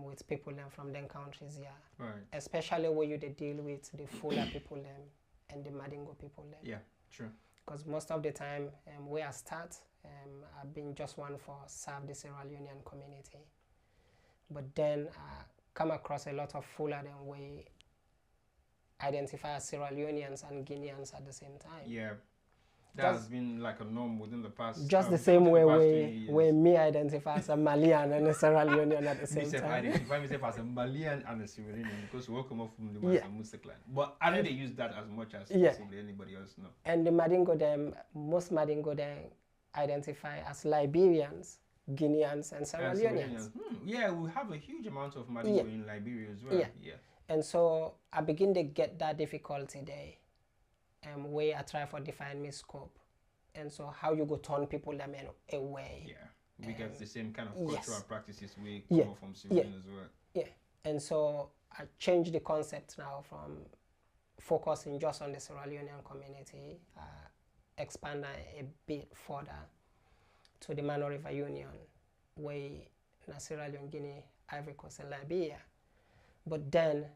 B: with people then from them countries here.
A: Right.
B: Especially when you deal with the Fula people them and the Madingo people them.
A: Yeah, true.
B: Because most of the time where I start, I've been just one for serve the Sierra Leonean community. But then I come across a lot of Fula then we identify as Sierra Leoneans and Guineans at the same time.
A: Yeah. That has been like a norm within the past.
B: Just the same way where me identify as a Malian and a Sierra Leonean at the same time.
A: I identify myself as a Malian and a Sierra Leonean because we all come up from the Musa clan. But I know they use that as much as possibly anybody else know.
B: And the Madingo them, most Madingo them identify as Liberians, Guineans, and Sierra Leoneans.
A: Yeah, we have a huge amount of Madingo in Liberia as well. Yeah.
B: And so I begin to get that difficulty there. Where I try for define my scope, and so how you go turn people them away.
A: Yeah, we get the same kind of cultural practices we come from Sierra Leone as well. Yeah,
B: and so I changed the concept now from focusing just on the Sierra Leonean community, expand a bit further to the Mano River Union, where Sierra Leone, Guinea, Ivory Coast, and Liberia, but then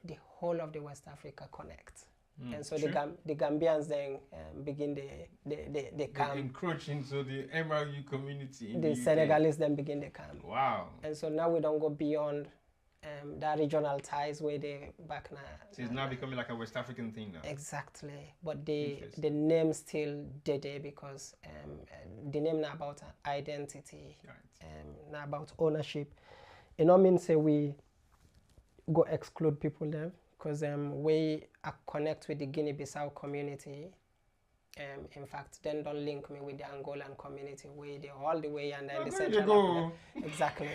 B: the whole of the West Africa connect. And so the Gambians then begin the camp.
A: They encroach into the MRU community.
B: The Senegalese then begin the camp.
A: Wow.
B: And so now we don't go beyond that regional ties where they back now.
A: So it's now becoming like a West African thing now.
B: Exactly. But the name still there because the name now about identity, now about ownership. It don't mean say we go exclude people there. Because we connect with the Guinea-Bissau community In fact, then don't link me with the Angolan community way they all the way and then
A: Oh,
B: the
A: there you
B: Central
A: go.
B: Africa. Exactly.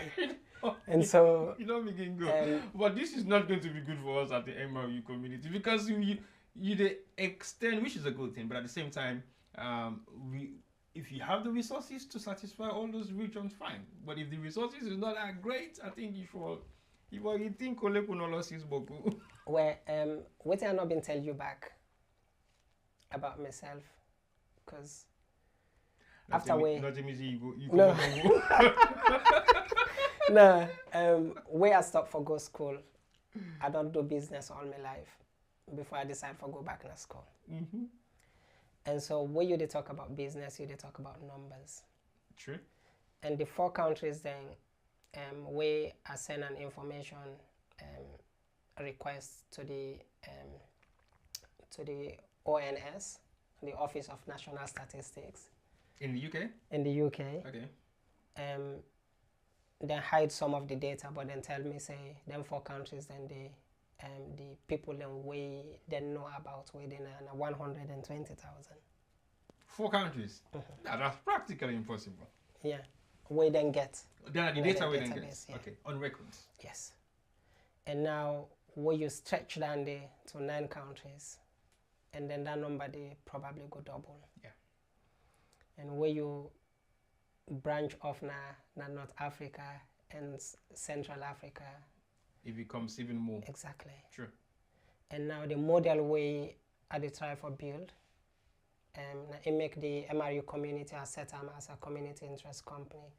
B: And so
A: you don't begin go. But this is not going to be good for us at the MRU community because you the extend, which is a good thing, but at the same time, if you have the resources to satisfy all those regions, fine. But if the resources is not that great, I think you think boku.
B: Where what I not been tell you back about myself, because after we
A: no.
B: No, where I stopped for go school, I don't do business all my life before I decide for go back to school.
A: Mm-hmm.
B: And so when you they talk about business, you they talk about numbers.
A: True.
B: And the 4 countries then, where I send an information request to the ONS, the Office of National Statistics.
A: In the UK?
B: In the UK.
A: Okay.
B: Then hide some of the data, but then tell me, say, them 4 countries, then the people then we then know about within 120,000.
A: 4 countries? Mm-hmm. That's practically impossible.
B: Yeah. We then get.
A: The data we then get.
B: Yeah.
A: Okay, on records.
B: Yes. And now, where you stretch down there to 9 countries, and then that number they probably go double.
A: Yeah.
B: And where you branch off now North Africa and Central Africa,
A: it becomes even more.
B: Exactly.
A: True.
B: And now the model way I try for build, it make the MRU community set them as a community interest company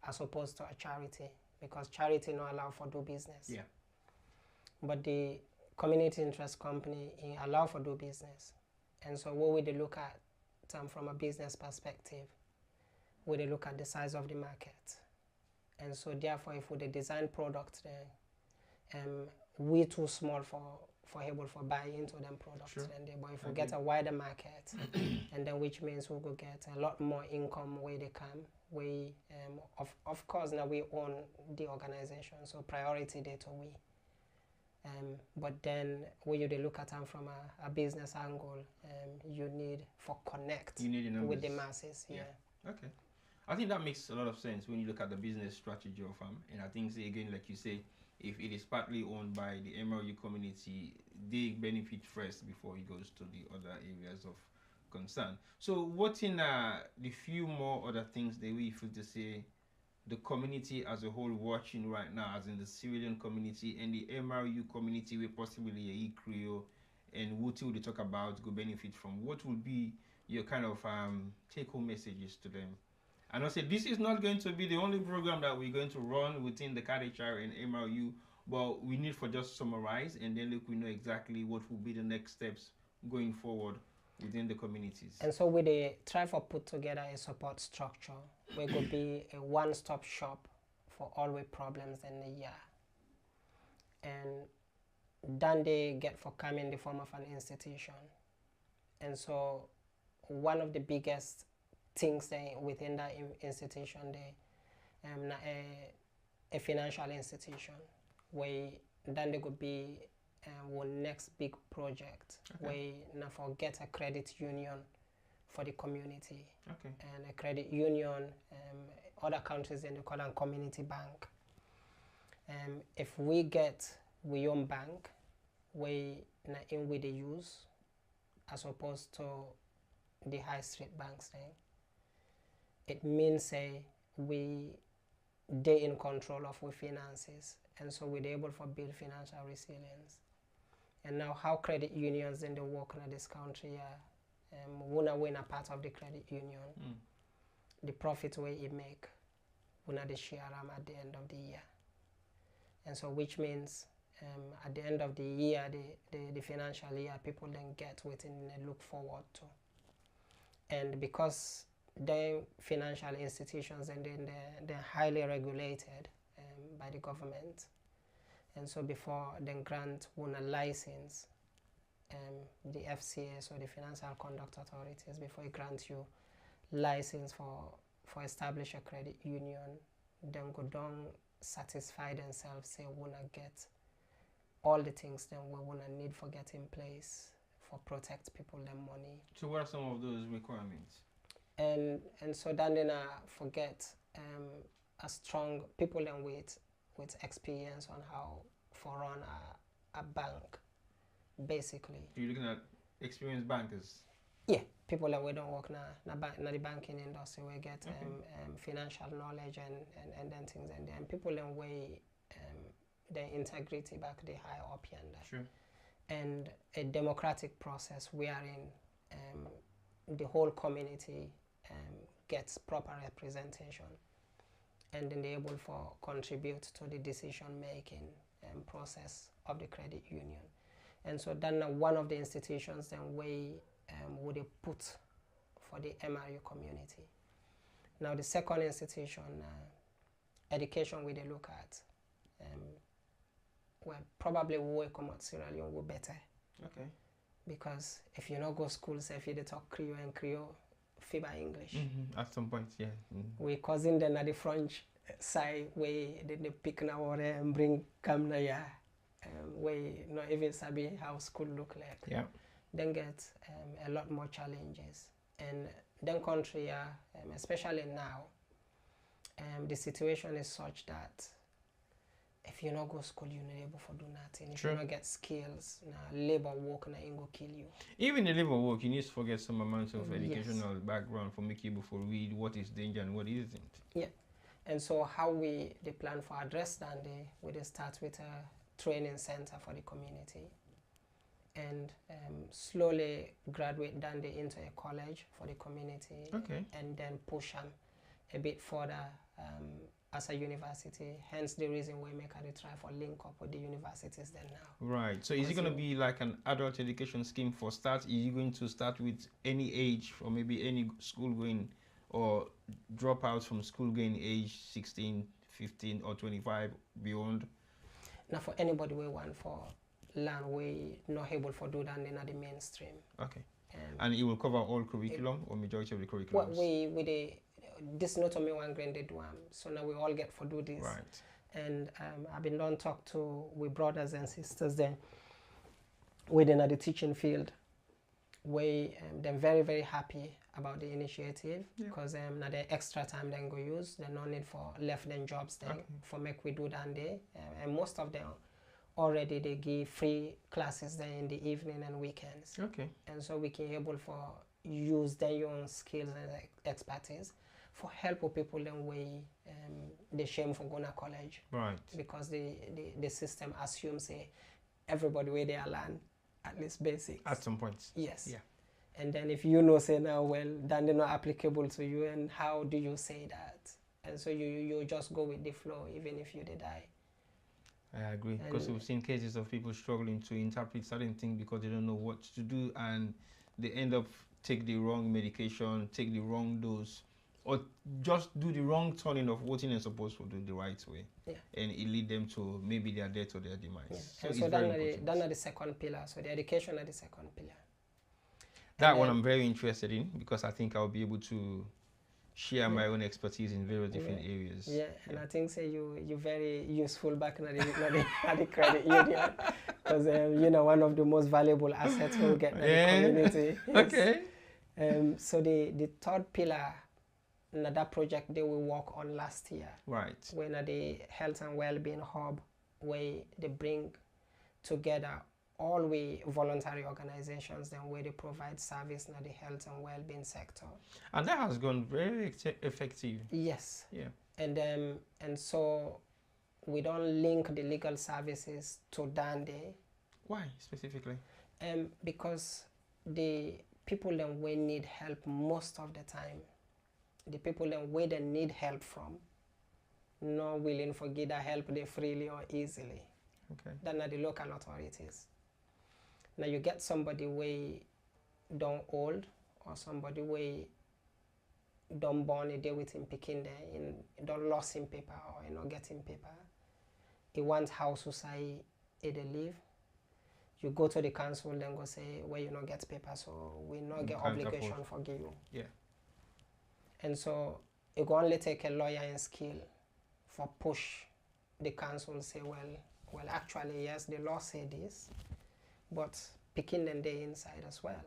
B: as opposed to a charity, because charity not allow for do business.
A: Yeah.
B: But the community interest company allow for do business. And so what we look at from a business perspective, we look at the size of the market. And so therefore if we design products there, we too small for able for buy into them products.
A: Sure.
B: But if we get a wider market, and then which means we will get a lot more income where they come. We of course now we own the organization, so priority there to we. But then when you look at them from a business angle, you need for connect with the masses. Yeah.
A: Okay. I think that makes a lot of sense when you look at the business strategy of them. And I think, again, like you say, if it is partly owned by the MRU community, they benefit first before it goes to the other areas of concern. So what in the few more other things that we feel to say the community as a whole watching right now, as in the civilian community and the MRU community, where possibly a Creole and what will they talk about go benefit from? What will be your kind of take-home messages to them? And I said, this is not going to be the only program that we're going to run within the KDHR and MRU, but we need for just summarize, and then look, we know exactly what will be the next steps going forward within the communities. And
B: so we try for put together a support structure where could be a one-stop shop for all the problems in the year. And then they get for come in the form of an institution. And so one of the biggest things within that institution, a financial institution, where then there could be one next big project, where now forget a credit union for the community.
A: Okay.
B: And a credit union, other countries they call them community bank. If we get we own bank, we in with the use, as opposed to the high street banks thing, it means we in control of our finances, and so we're able to build financial resilience. And now how credit unions in the work in this country win a part of the credit union. The profit way it make, the share at the end of the year. And so which means at the end of the year, the financial year, people then get within and look forward to. And because the financial institutions and then they're highly regulated by the government, and so before then grant one a license, the FCS or the Financial Conduct Authorities, before it grants you license for establish a credit union, then go down satisfy themselves, say wanna get all the things then we wanna need for get in place for protect people them money.
A: So what are some of those requirements?
B: And so then I forget a strong people then with experience on how for run a bank, basically.
A: You're looking at experienced bankers?
B: Yeah, people that we don't work na the banking industry, we get financial knowledge and then things, and then people then weigh their integrity back the high up yonder.
A: Sure.
B: And a democratic process wherein the whole community gets proper representation and then they're able for contribute to the decision making process of the credit union. And so then one of the institutions then we would they put for the MRU community. Now the second institution, education we they look at, well probably we come out Sierra Leone will better.
A: Okay.
B: Because if you not go school, say if you talk Creole and Creole, FIBA English.
A: At some point, yeah.
B: We cousin then at the French side where they pick now and bring come na ya, we not even sabi how school look like.
A: Yeah.
B: Then get a lot more challenges, and then country, especially now, the situation is such that if you not go school, you're not able to do nothing. If you not get skills, labor work, it will kill you.
A: Even in labor work, you need to forget some amount of educational background for making you able to read what is danger and what isn't.
B: Yeah, and so how we the plan for address that we start with a training center for the community, and slowly graduate down into a college for the community.
A: Okay.
B: And then push them a bit further as a university. Hence the reason we make a try for link up with the universities then now. Right.
A: So is it going to be like an adult education scheme for start? Is you going to start with any age or maybe any school going or dropouts from school going age 16, 15 or 25 beyond?
B: Now for anybody we want for learn, we not able to do that in the mainstream.
A: Okay. And it will cover all curriculum or majority of the curriculums?
B: What this not only one graded one, so now we all get to do this.
A: Right.
B: And I've been done talk to with brothers and sisters then within the teaching field. They're very, very happy about the initiative because now the extra time then go use, they no need for left them jobs then for make we do that day. And most of them already they give free classes then in the evening and weekends.
A: Okay.
B: And so we can able for use their own skills and expertise for help with people then way the shame for going to college.
A: Right.
B: Because the system assumes everybody where they are learn at least basics.
A: At some point.
B: Yes.
A: Yeah.
B: And then if you know say now, well, then they're not applicable to you, and how do you say that? And so you just go with the flow even if you did die.
A: I agree, because we've seen cases of people struggling to interpret certain things because they don't know what to do, and they end up take the wrong medication, take the wrong dose, or just do the wrong turning of what they're supposed to do the right way.
B: Yeah.
A: And it lead them to maybe their death or their demise.
B: Yeah.
A: So,
B: and so that's the second pillar. So the education is the second pillar.
A: That one I'm very interested in because I think I'll be able to share my own expertise in various different areas.
B: Yeah, and I think say you're very useful back in the credit union because you know one of the most valuable assets we'll get in the community. Yes.
A: Okay.
B: So the third pillar, that project they will work on last year.
A: Right.
B: When the health and well-being hub, where they bring together all we voluntary organizations then where they provide service in the health and well-being sector.
A: And that has gone very effective.
B: Yes.
A: Yeah.
B: And so we don't link the legal services to Dande.
A: Why specifically?
B: Because the people that we need help most of the time, the people that we then need help from, not willing to give that help they freely or easily.
A: Okay.
B: Than the local authorities. Now you get somebody way don't old or somebody way don't born a day with him picking there in don't lost him paper or not getting paper. He wants house to say they live. You go to the council then go say well you not get paper so we not get obligation for give you.
A: Yeah.
B: And so you go only take a lawyer and skill for push the council say well actually yes the law say this. But picking them day inside as well.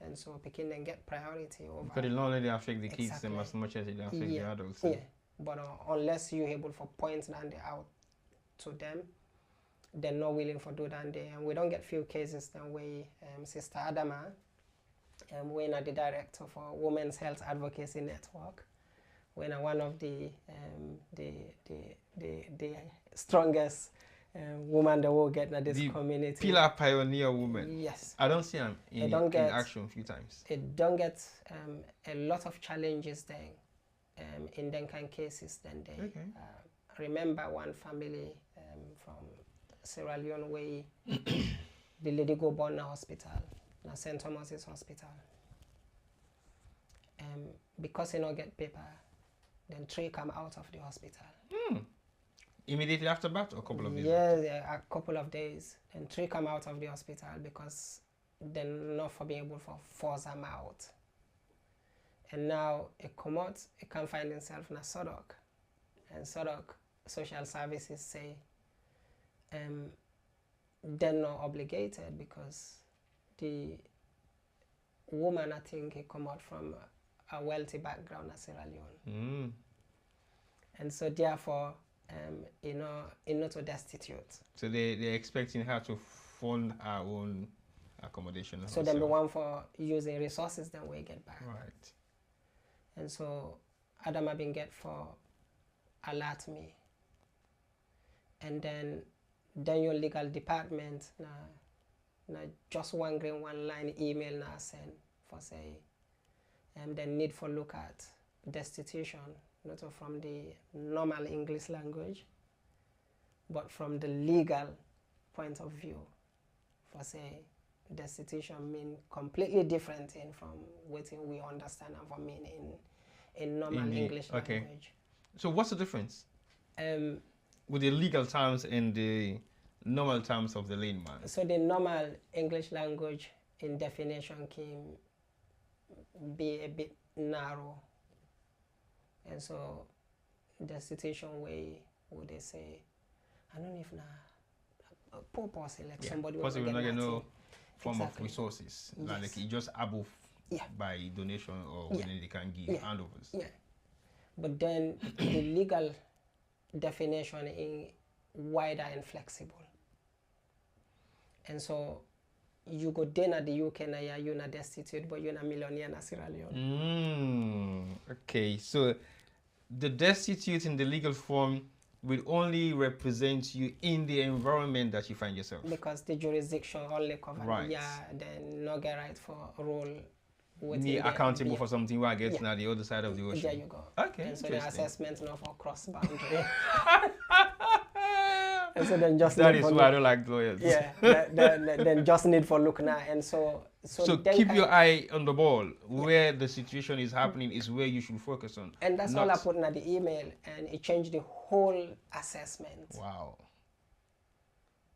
B: And so picking them get priority over.
A: Because it not only affect the kids
B: Exactly.
A: them as much as it affect the adults.
B: Yeah, but unless you're able for points down there out to them, they're not willing for do down there. And we don't get few cases then where Sister Adama, we're not the director for Women's Health Advocacy Network. We're not one of the strongest woman that will get in this community.
A: Pillar pioneer woman.
B: Yes.
A: I don't see them in action a few times.
B: It don't get a lot of challenges then in them kind of cases then they remember one family from Sierra Leone where the lady go born in a hospital, in St. Thomas's Hospital. Because they don't get paper, then 3 come out of the hospital.
A: Immediately after birth or a couple of days?
B: Yeah, a couple of days. And 3 come out of the hospital because they're not for being able to force them out. And now it come out, it can't find himself in a Sodok. And Sodok social services say they're not obligated because the woman, I think, he come out from a wealthy background in Sierra Leone. And so therefore, not to destitute.
A: So they're expecting her to fund her own accommodation.
B: So then the one for using resources, then we get back.
A: Right.
B: And so Adama been get for alert me. And then your legal department na just one green one line email na send for say the need for look at destitution, not from the normal English language, but from the legal point of view. For say destitution mean completely different thing from what we understand and for mean in normal English language.
A: So what's the difference with the legal terms and the normal terms of the layman?
B: So the normal English language in definition can be a bit narrow, and so destitution way would they say, I don't know if na poor person like somebody
A: will not get no form of
B: exactly.
A: resources, like you just above by donation or when they can give handovers.
B: Yeah, but then the legal definition is wider and flexible, and so you go then at the UK na you're not destitute, but you're not millionaire in Sierra Leone.
A: Okay, so the destitute in the legal form will only represent you in the environment that you find yourself.
B: Because the jurisdiction only covers then no get right for role.
A: Me accountable for something where I get to the other side of the ocean.
B: There you go.
A: Okay,
B: and so the assessment not for cross boundary. And so then just
A: that is why I don't like lawyers.
B: Yeah, then just need for look now, and so
A: keep your eye on the ball. Where the situation is happening is where you should focus on.
B: And that's all I put in the email, and it changed the whole assessment.
A: Wow.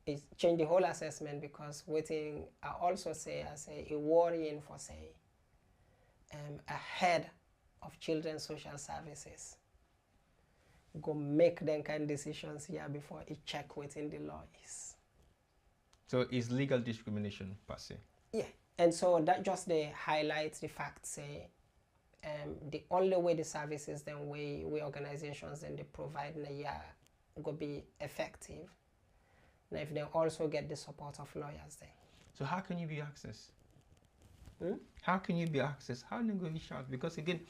B: It changed the whole assessment because waiting. I also say a worrying for say a head of children's social services go make them kind of decisions here before it check within the law is.
A: So it's legal discrimination per se.
B: Yeah, and so that just highlights the fact say the only way the services then we organizations then they provide in a year go be effective. Now if they also get the support of lawyers then.
A: So how can you be accessed? How can you be accessed? How do you go reach out? Because again,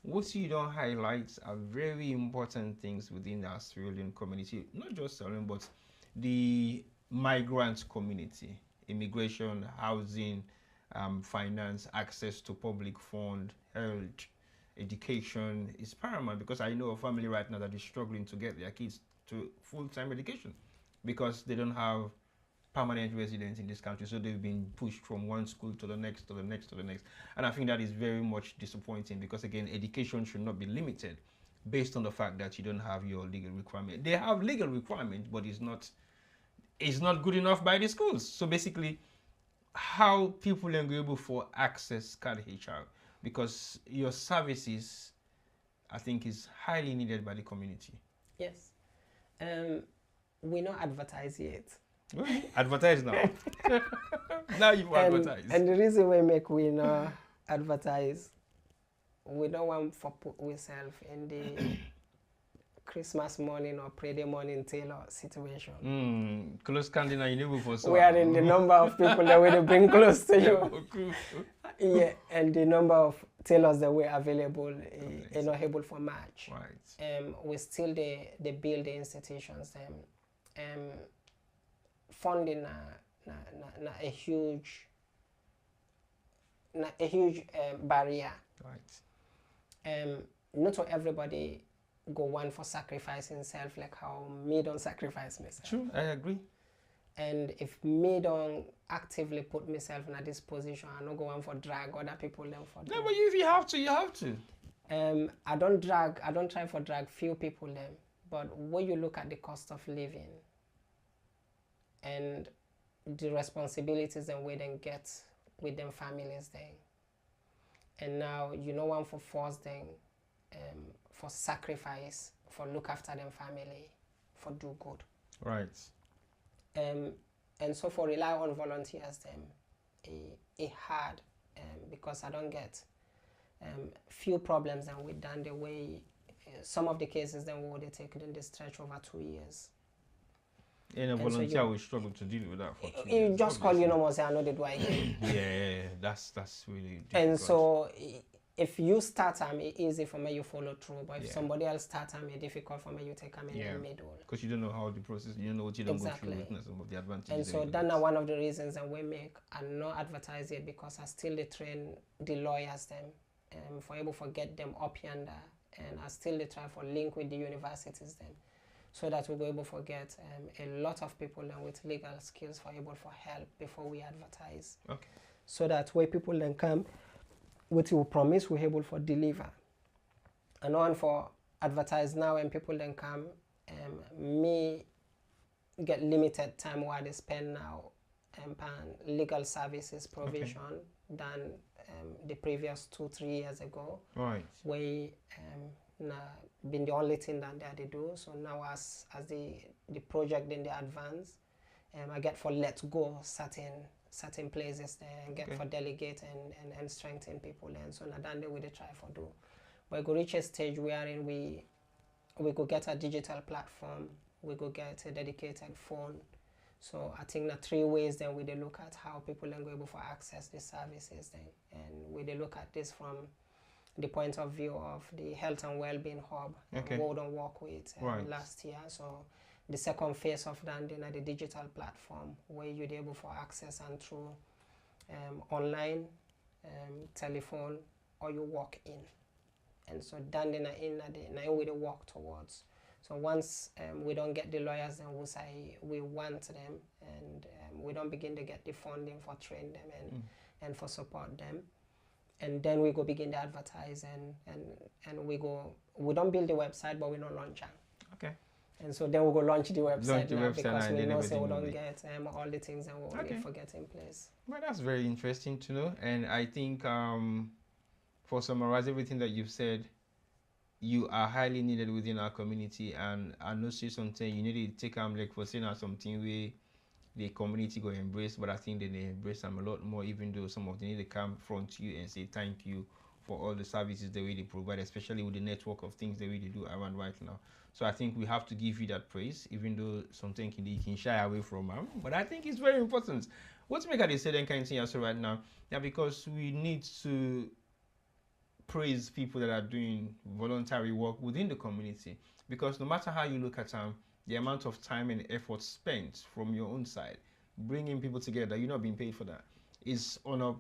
A: what you don't highlight are very important things within the Australian community, not just Australian, but the migrant community, immigration, housing, finance, access to public fund, health, education is paramount, because I know a family right now that is struggling to get their kids to full-time education because they don't have permanent residents in this country, so they've been pushed from one school to the next, to the next, to the next. And I think that is very much disappointing because, again, education should not be limited based on the fact that you don't have your legal requirement. They have legal requirements, but it's not good enough by the schools. So basically, how people are able for access card HR, because your services, I think, is highly needed by the community.
B: Yes. We not advertise yet.
A: Advertise now. Now you've advertised.
B: And the reason we not advertise, we don't want for put ourselves in the Christmas morning or pray morning tailor situation.
A: Close candle and you never for so.
B: We are in the number of people that will bring close to you. Yeah, and the number of tailors that were available are not able for match.
A: Right.
B: We still they build the institutions. Funding a huge barrier.
A: Right.
B: Not to everybody go one for sacrificing self like how me don't sacrifice myself.
A: True, I agree.
B: And if me don't actively put myself in this position, I don't go on for drag other people them for.
A: No, but if you have to, you have to.
B: I don't try for drag few people them, but when you look at the cost of living and the responsibilities and where they get with them families then, and now you know one for force them for sacrifice, for look after them family, for do good.
A: Right.
B: And so for rely on volunteers them, it hard because I don't get few problems and we done the way some of the cases then what they take in the stretch over 2 years.
A: And a volunteer so will struggle to deal with that for 2 years.
B: You just call you know more say I know they do again.
A: Yeah, that's really difficult.
B: And so if you start time, it's easy for me you follow through, but if somebody else start time, it's difficult for me you take them in the middle.
A: Because you don't know how the process, you don't know what you don't go through, witness some of the advantages.
B: And so that's one of the reasons that we make and not advertise it because I still train the lawyers them for able to get them up yonder, and I still try for link with the universities them, so that we'll be able to get a lot of people then with legal skills for able for help before we advertise.
A: Okay.
B: So that way people then come what you promise we're able for deliver. And on for advertise now and people then come me get limited time while they spend now legal services provision than the previous 2-3 years ago.
A: Right.
B: We been the only thing that they do. So now as the project in the advance, I get for let go certain places there and get for delegate and strengthen people and so now then we try for do. We go reach a stage wherein we go get a digital platform, we go get a dedicated phone. So I think that 3 ways then we look at how people are able to access the services then, and we look at this from the point of view of the health and well-being hub we don't work with last year. So the second phase of that then at the digital platform where you're able to access and through online, telephone, or you walk in. And so then now we work towards. So once we don't get the lawyers, then we say we want them, and we don't begin to get the funding for train them and for support them. And then we go begin to advertise and we don't build the website, but we don't launch it.
A: Okay.
B: And so then we go launch the website now because we know we don't get all the things and we only forget in place.
A: Well, that's very interesting to know. And I think for summarize everything that you've said, you are highly needed within our community, and I know say something you need to take like for saying something where the community go embrace, but I think that they embrace them a lot more, even though some of them need to come front to you and say thank you for all the services they really provide, especially with the network of things they really do around right now. So I think we have to give you that praise, even though something you can shy away from them. But I think it's very important. What's make I say that kind of thing also right now? Yeah, because we need to praise people that are doing voluntary work within the community, because no matter how you look at them, the amount of time and effort spent from your own side, bringing people together, you're not being paid for that. It's on a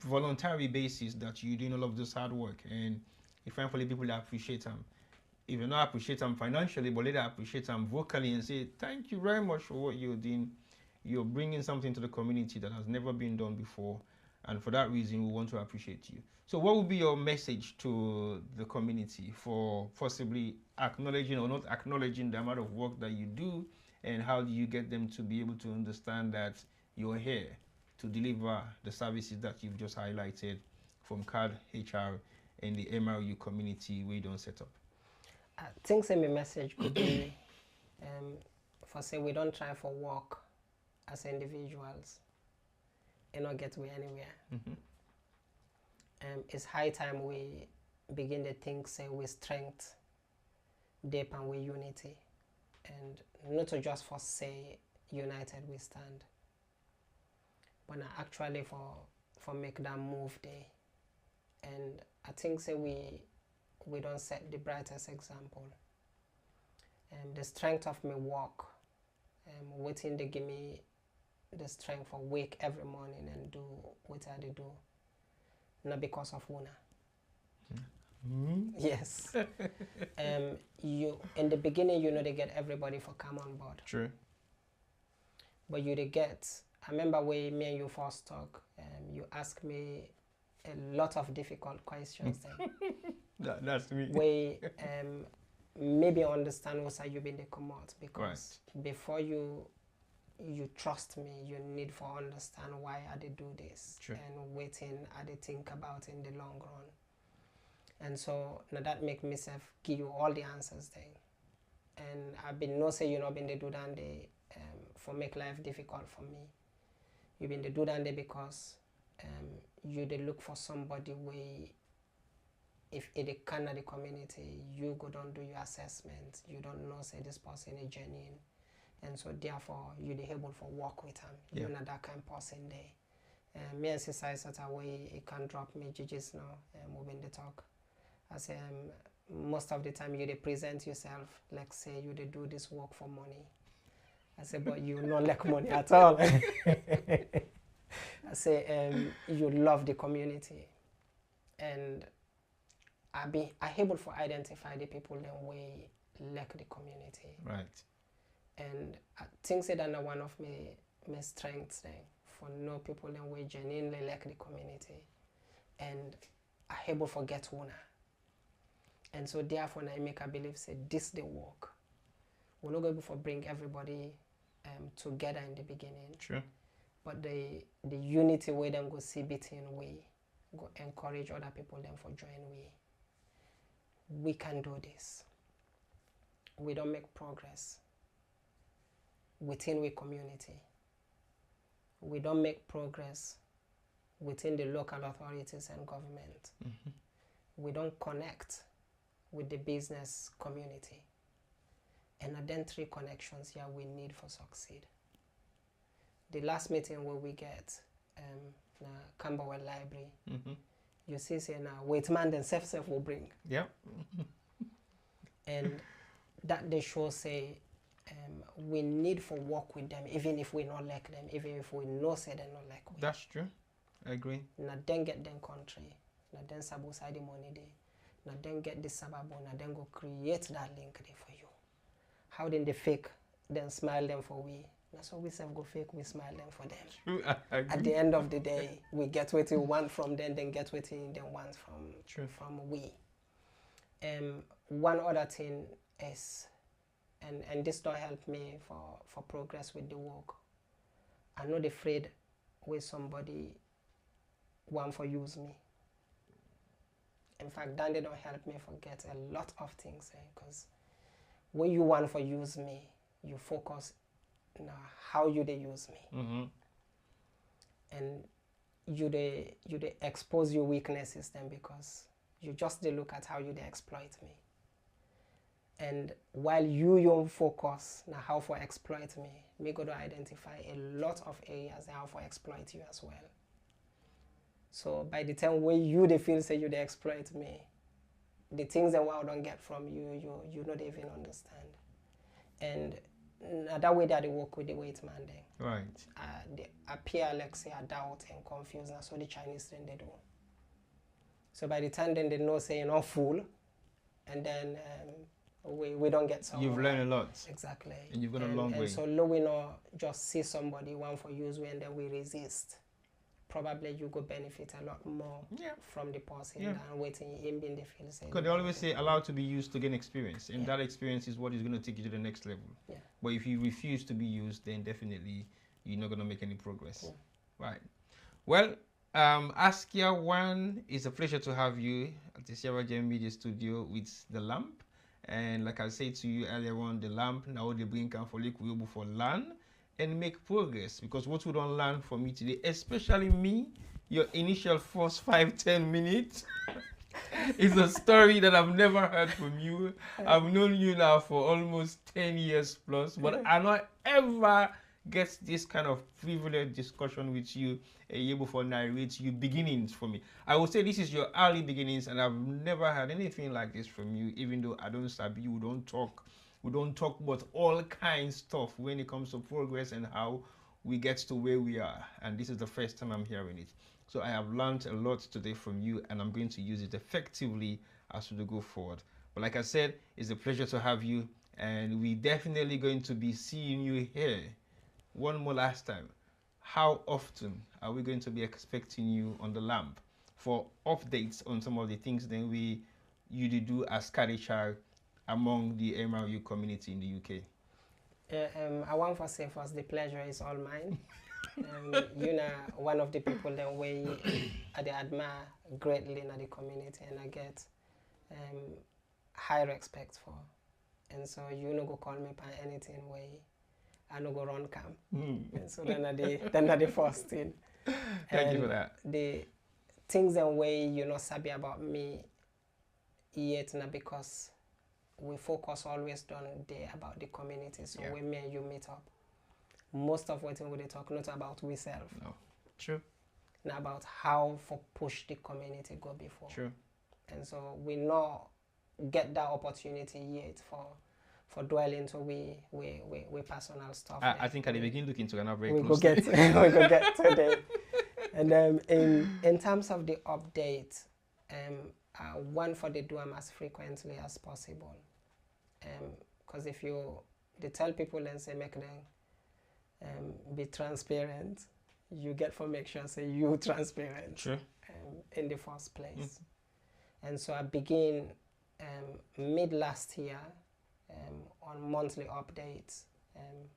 A: voluntary basis that you're doing all of this hard work, and you find people that appreciate them. If you not appreciate them financially, but later appreciate them vocally and say, thank you very much for what you're doing. You're bringing something to the community that has never been done before. And for that reason, we want to appreciate you. So what would be your message to the community for possibly acknowledging or not acknowledging the amount of work that you do, and how do you get them to be able to understand that you're here to deliver the services that you've just highlighted from CAD, HR, and the MRU community we don't set up?
B: I think my message could be for say we don't try for work as individuals and not get we anywhere. It's high time we begin to think, say, with strength, deep and with unity, and not to just for say united we stand, but actually for make that move there. And I think, say, we don't set the brightest example. The strength of me walk, waiting to give me the strength for wake every morning and do what I do, not because of Una. Yes. You in the beginning, you know, they get everybody for come on board.
A: True.
B: But you they get. I remember when me and you first talk. You asked me a lot of difficult questions. Then.
A: That's me.
B: We maybe understand what you been the come out, because before you trust me, you need to understand why I did do this.
A: True.
B: And waiting I did think about in the long run. And so now that make myself give you all the answers then. And I've been no say you know been the do that day for make life difficult for me. You been the do that day because you they look for somebody way. If it can of the community, you go down do your assessment. You don't know say this person is genuine, and so therefore you be able to work with them. You're not that kind of person there. Me and sister is such a way it can drop me judges now moving the talk. I say most of the time you they present yourself like say you they do this work for money. I say but you not like money at all. I say you love the community, and I able to identify the people that way like the community.
A: Right.
B: And I think that one of my strengths then for know people that way genuinely like the community, and I able to forget one. And so therefore I make a believe say this the work. We're not going to bring everybody together in the beginning.
A: Sure.
B: But the unity way them go see between we go encourage other people them for join we can do this. We don't make progress within we community. We don't make progress within the local authorities and government. We don't connect with the business community. And then 3 connections here we need for succeed. The last meeting where we get na Camberwell Library, you see say now wait man then self will bring.
A: Yeah.
B: And that they show say we need for work with them even if we not like them, even if we know say they not like we.
A: That's true. I agree.
B: Na then get them country, na then sabo side the money day, na then get this sababo, na then go create that link there for you. How then they fake, then smile them for we. That's how we self go fake, we smile them for them.
A: True. I agree.
B: At the end of the day, we get what we want from them, then get what we want from we. One other thing is, and this don't help me for progress with the work. I'm not afraid when somebody want for use me. In fact, then they don't help me forget a lot of things, because when you want for use me, you focus on how you they use me, and you they expose your weaknesses then, because you just they look at how you they exploit me. And while you focus on how for exploit me go to identify a lot of areas how for exploit you as well. So by the time when you they feel say you they exploit me, the things that I don't get from you not even understand. And that way that they work with the weight man then.
A: Right.
B: They appear like say a doubt and confused, and so the Chinese then they do. So by the time then they know say you're not fool, and then we don't get some.
A: You've learned a lot.
B: Exactly.
A: And you've gone a long way.
B: So we not just see somebody want for use and then we resist. Probably you go benefit a lot more from the person than waiting him being the field.
A: Because they always say allowed to be used to gain experience, and that experience is what is going to take you to the next level.
B: Yeah.
A: But if you refuse to be used, then definitely you're not going to make any progress. Yeah. Right. Well, Askia Whane, it's a pleasure to have you at the Sierra Gem Media Studio with the lamp. And like I said to you earlier on, the lamp now they bring for LAN. and make progress, because what we don't learn from you today, especially me, your initial first 5-10 minutes is a story that I've never heard from you. I've known you now for almost 10 years plus, but I not ever get this kind of privileged discussion with you a year before narrate you beginnings for me. I would say this is your early beginnings, and I've never had anything like this from you, even though I don't sabi you, we don't talk about all kinds stuff when it comes to progress and how we get to where we are. And this is the first time I'm hearing it. So I have learned a lot today from you, and I'm going to use it effectively as we go forward. But like I said, it's a pleasure to have you, and we're definitely going to be seeing you here one more last time. How often are we going to be expecting you on the lamp for updates on some of the things that you do as Kadichar among the MRU community in the UK?
B: I want to say first, the pleasure is all mine. You know, one of the people that I admire greatly in the community, and I get high respect for. And so you no go call me by anything way, I no go run cam. And so then are the first thing.
A: Thank you for that.
B: The things and way you know sabi about me yet na because we focus always on about the community. So when me and you meet up, most of what we talk not about we self.
A: No. True.
B: Not about how for push the community go before.
A: True.
B: And so we not get that opportunity yet for dwelling to we personal stuff.
A: I think at the beginning looking to another very
B: we
A: close.
B: Go get we go get today. And in terms of the update, one for the do them as frequently as possible. Because if they tell people and say make them be transparent, you get for make sure say you transparent.
A: Sure.
B: In the first place. And so I begin mid last year on monthly updates.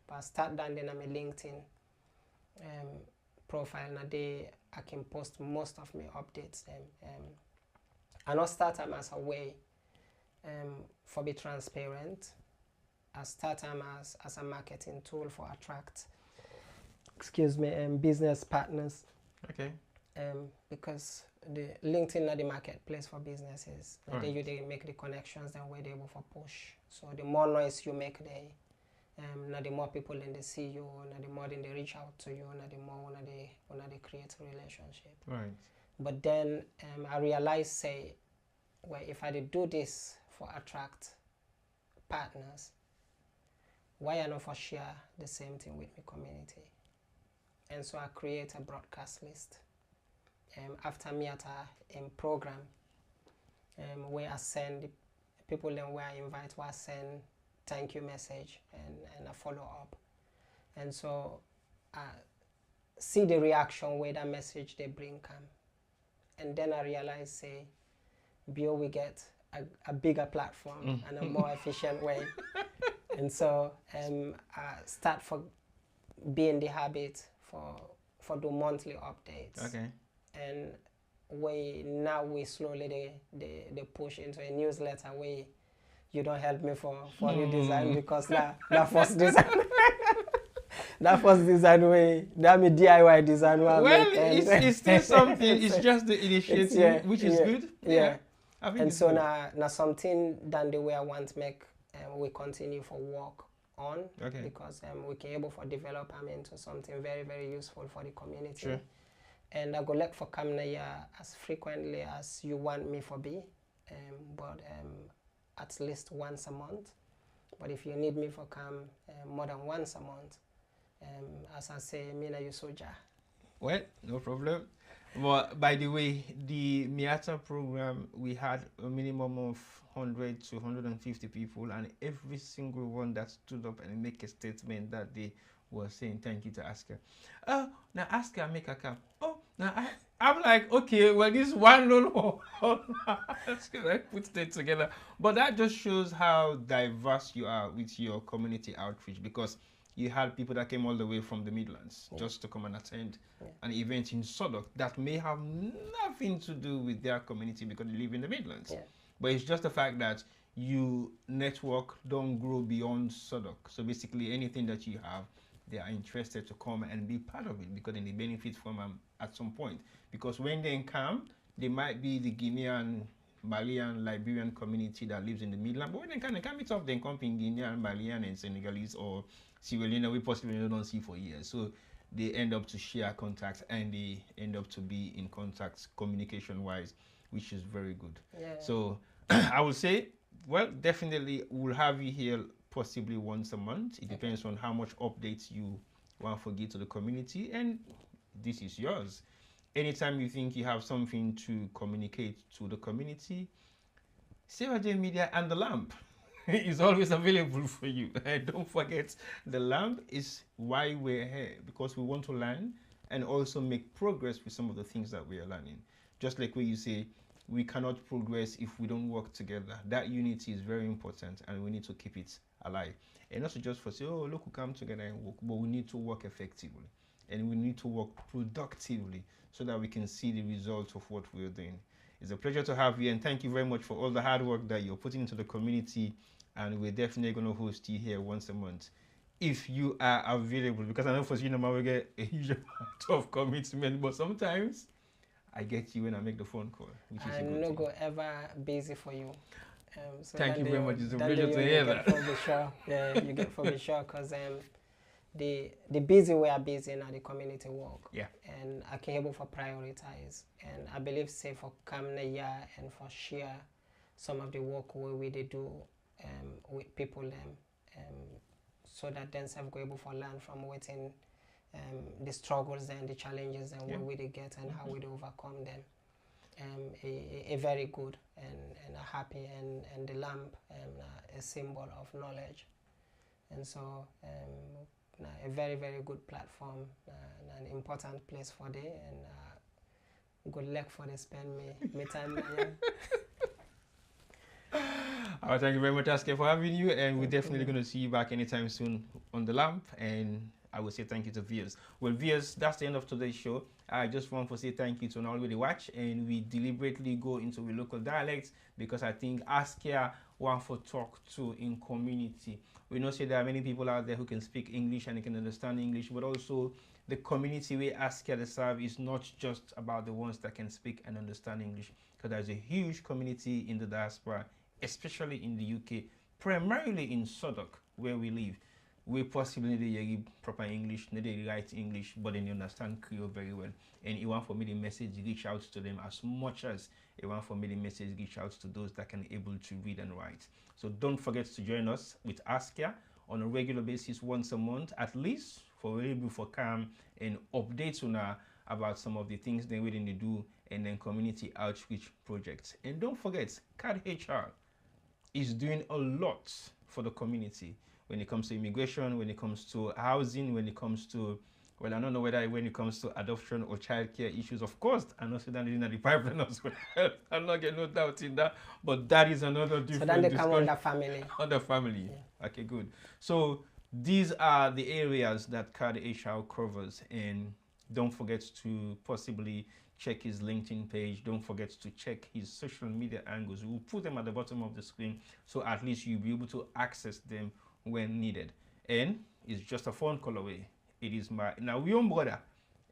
B: But I start down then on my LinkedIn profile, and a day I can post most of my updates. I not start them as a way for be transparent. I start them as a marketing tool for attract business partners.
A: Okay.
B: Because the LinkedIn are the marketplace for businesses.
A: Right.
B: They make the connections, then where they able for push. So the more noise you make there, now the more people in they see you, now the more then they reach out to you, now the more when they create a relationship.
A: Right.
B: But then I realized say, well, if I did do this for attract partners, why I not for share the same thing with my community? And so I create a broadcast list. After me at a program where I send the people then where I invite, where I send thank you message and a follow up. And so I see the reaction where that message they bring come. And then I realize say, Bio we get a bigger platform and a more efficient way. And so I start for being the habit for the monthly updates.
A: Okay.
B: And we slowly they push into a newsletter where you don't help me for redesign because that first design that first design way that me DIY design
A: well it's still something. It's just the initiative which is good.
B: Yeah.
A: I think
B: and so now something than the way I want to make we continue for work on.
A: Okay.
B: Because we can able for develop into something very, very useful for the community.
A: Sure.
B: And I go like for coming here as frequently as you want me for be, but at least once a month. But if you need me for come more than once a month, as I say, me na you soldier.
A: Well, no problem. But by the way, the Miata program, we had a minimum of 100 to 150 people, and every single one that stood up and make a statement that they were saying thank you to Askia. Oh, now Askia make a cap. Oh, now I'm like, okay, well, this one little I put that together. But that just shows how diverse you are with your community outreach, because you had people that came all the way from the Midlands just to come and attend an event in Suddock that may have nothing to do with their community because they live in the Midlands.
B: Yeah.
A: But it's just the fact that you network don't grow beyond Suddock. So basically anything that you have, they are interested to come and be part of it, because then they benefit from at some point. Because when they come, they might be the Guinean, Malian, Liberian community that lives in the Midland, but when they can meet up, then come in Guinean, Malian, and Senegalese or Sierra Leone, we possibly don't see for years. So they end up to share contacts, and they end up to be in contact communication wise, which is very good.
B: Yeah.
A: So I would say, well, definitely we'll have you here possibly once a month. It depends on how much updates you want to give to the community, and this is yours. Anytime you think you have something to communicate to the community, Sarah J Media and the lamp is always available for you. And don't forget, the lamp is why we're here, because we want to learn and also make progress with some of the things that we are learning. Just like when you say, we cannot progress if we don't work together. That unity is very important, and we need to keep it alive. And not just for say, oh, look, we come together and work, but we need to work effectively, and we need to work productively so that we can see the results of what we're doing. It's a pleasure to have you, and thank you very much for all the hard work that you're putting into the community, and we're definitely going to host you here once a month if you are available, because I know for you, we get a huge amount of commitment, but sometimes I get you when I make the phone call, which is
B: I'm not go ever busy for you.
A: So thank you very much. It's a pleasure to hear that.
B: For be sure. Yeah, you get for be sure, because the busy we are busy now the community work.
A: Yeah.
B: And I can able for prioritize. And I believe say for come year and for share some of the work we do with people so that then self go able for learn from within the struggles and the challenges and what we get and how we overcome them. A very good and a happy and the lamp a symbol of knowledge, and so a very good platform, an important place for the, and good luck for the spend me time.
A: Thank you very much, Askia, for having you, and we're definitely going to see you back anytime soon on the lamp. And I will say thank you to viewers. Well, viewers, that's the end of today's show. I just want to say thank you to all who watch, and we deliberately go into the local dialects because I think Askia want to talk to in community. We know say there are many people out there who can speak English and they can understand English, but also the community we Askia to serve is not just about the ones that can speak and understand English, because there's a huge community in the diaspora, especially in the UK, primarily in Southwark, where we live. We possibly need proper English, need to write English, but then you understand Creole very well. And you want for me the message reach out to them as much as you want for me the message reach out to those that can able to read and write. So don't forget to join us with Askia on a regular basis once a month, at least for able for come and updates on about some of the things they willing to do, and then community outreach projects. And don't forget, CAD HR is doing a lot for the community when it comes to immigration, when it comes to housing, when it comes to, well, I don't know whether when it comes to adoption or childcare issues, of course, I know that in the pipeline as well. I'm not getting no doubt in that, but that is another different
B: so then they come under family.
A: Under family. Yeah. Okay, good. So these are the areas that CAD HR covers, and don't forget to possibly check his LinkedIn page. Don't forget to check his social media angles. We'll put them at the bottom of the screen, so at least you'll be able to access them when needed. And it's just a phone call away. It is my now young brother,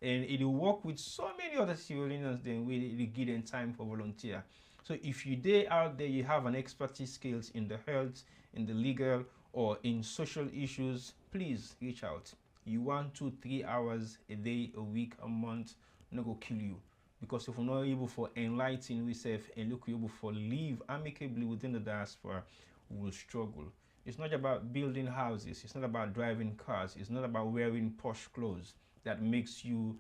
A: and it will work with so many other civilians. Then we give them time for volunteer. So if you day out there, you have an expertise skills in the health, in the legal, or in social issues, please reach out. You want 2-3 hours a day, a week, a month, not go kill you. Because if we're not able for enlighten ourselves and look able for live amicably within the diaspora, we will struggle. It's not about building houses. It's not about driving cars. It's not about wearing posh clothes that makes you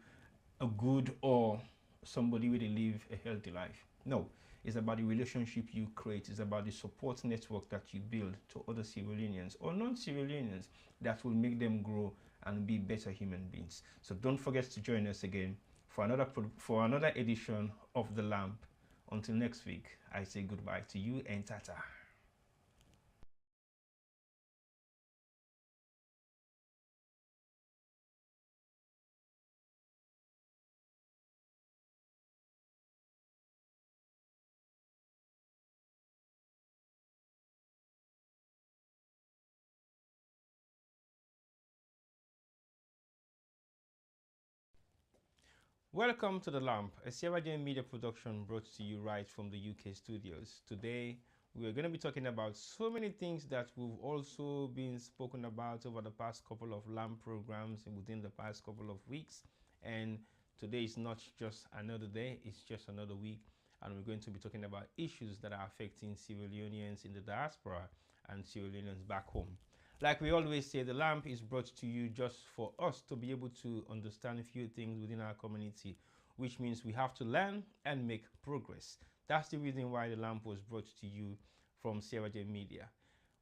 A: a good or somebody who live a healthy life. No, it's about the relationship you create. It's about the support network that you build to other civilians or non-civilians that will make them grow and be better human beings. So don't forget to join us again for another edition of The Lamp. Until next week, I say goodbye to you and tata. Welcome to The Lamp, a Sierra Media production brought to you right from the UK studios. Today, we're going to be talking about so many things that we've also been spoken about over the past couple of Lamp programs and within the past couple of weeks. And today is not just another day, it's just another week. And we're going to be talking about issues that are affecting Sierra Leoneans in the diaspora and Sierra Leoneans back home. Like we always say, The Lamp is brought to you just for us to be able to understand a few things within our community, which means we have to learn and make progress. That's the reason why The Lamp was brought to you from Sierra Media.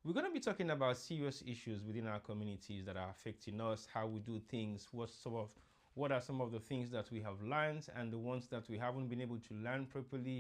A: We're going to be talking about serious issues within our communities that are affecting us, how we do things, what are some of the things that we have learned and the ones that we haven't been able to learn properly,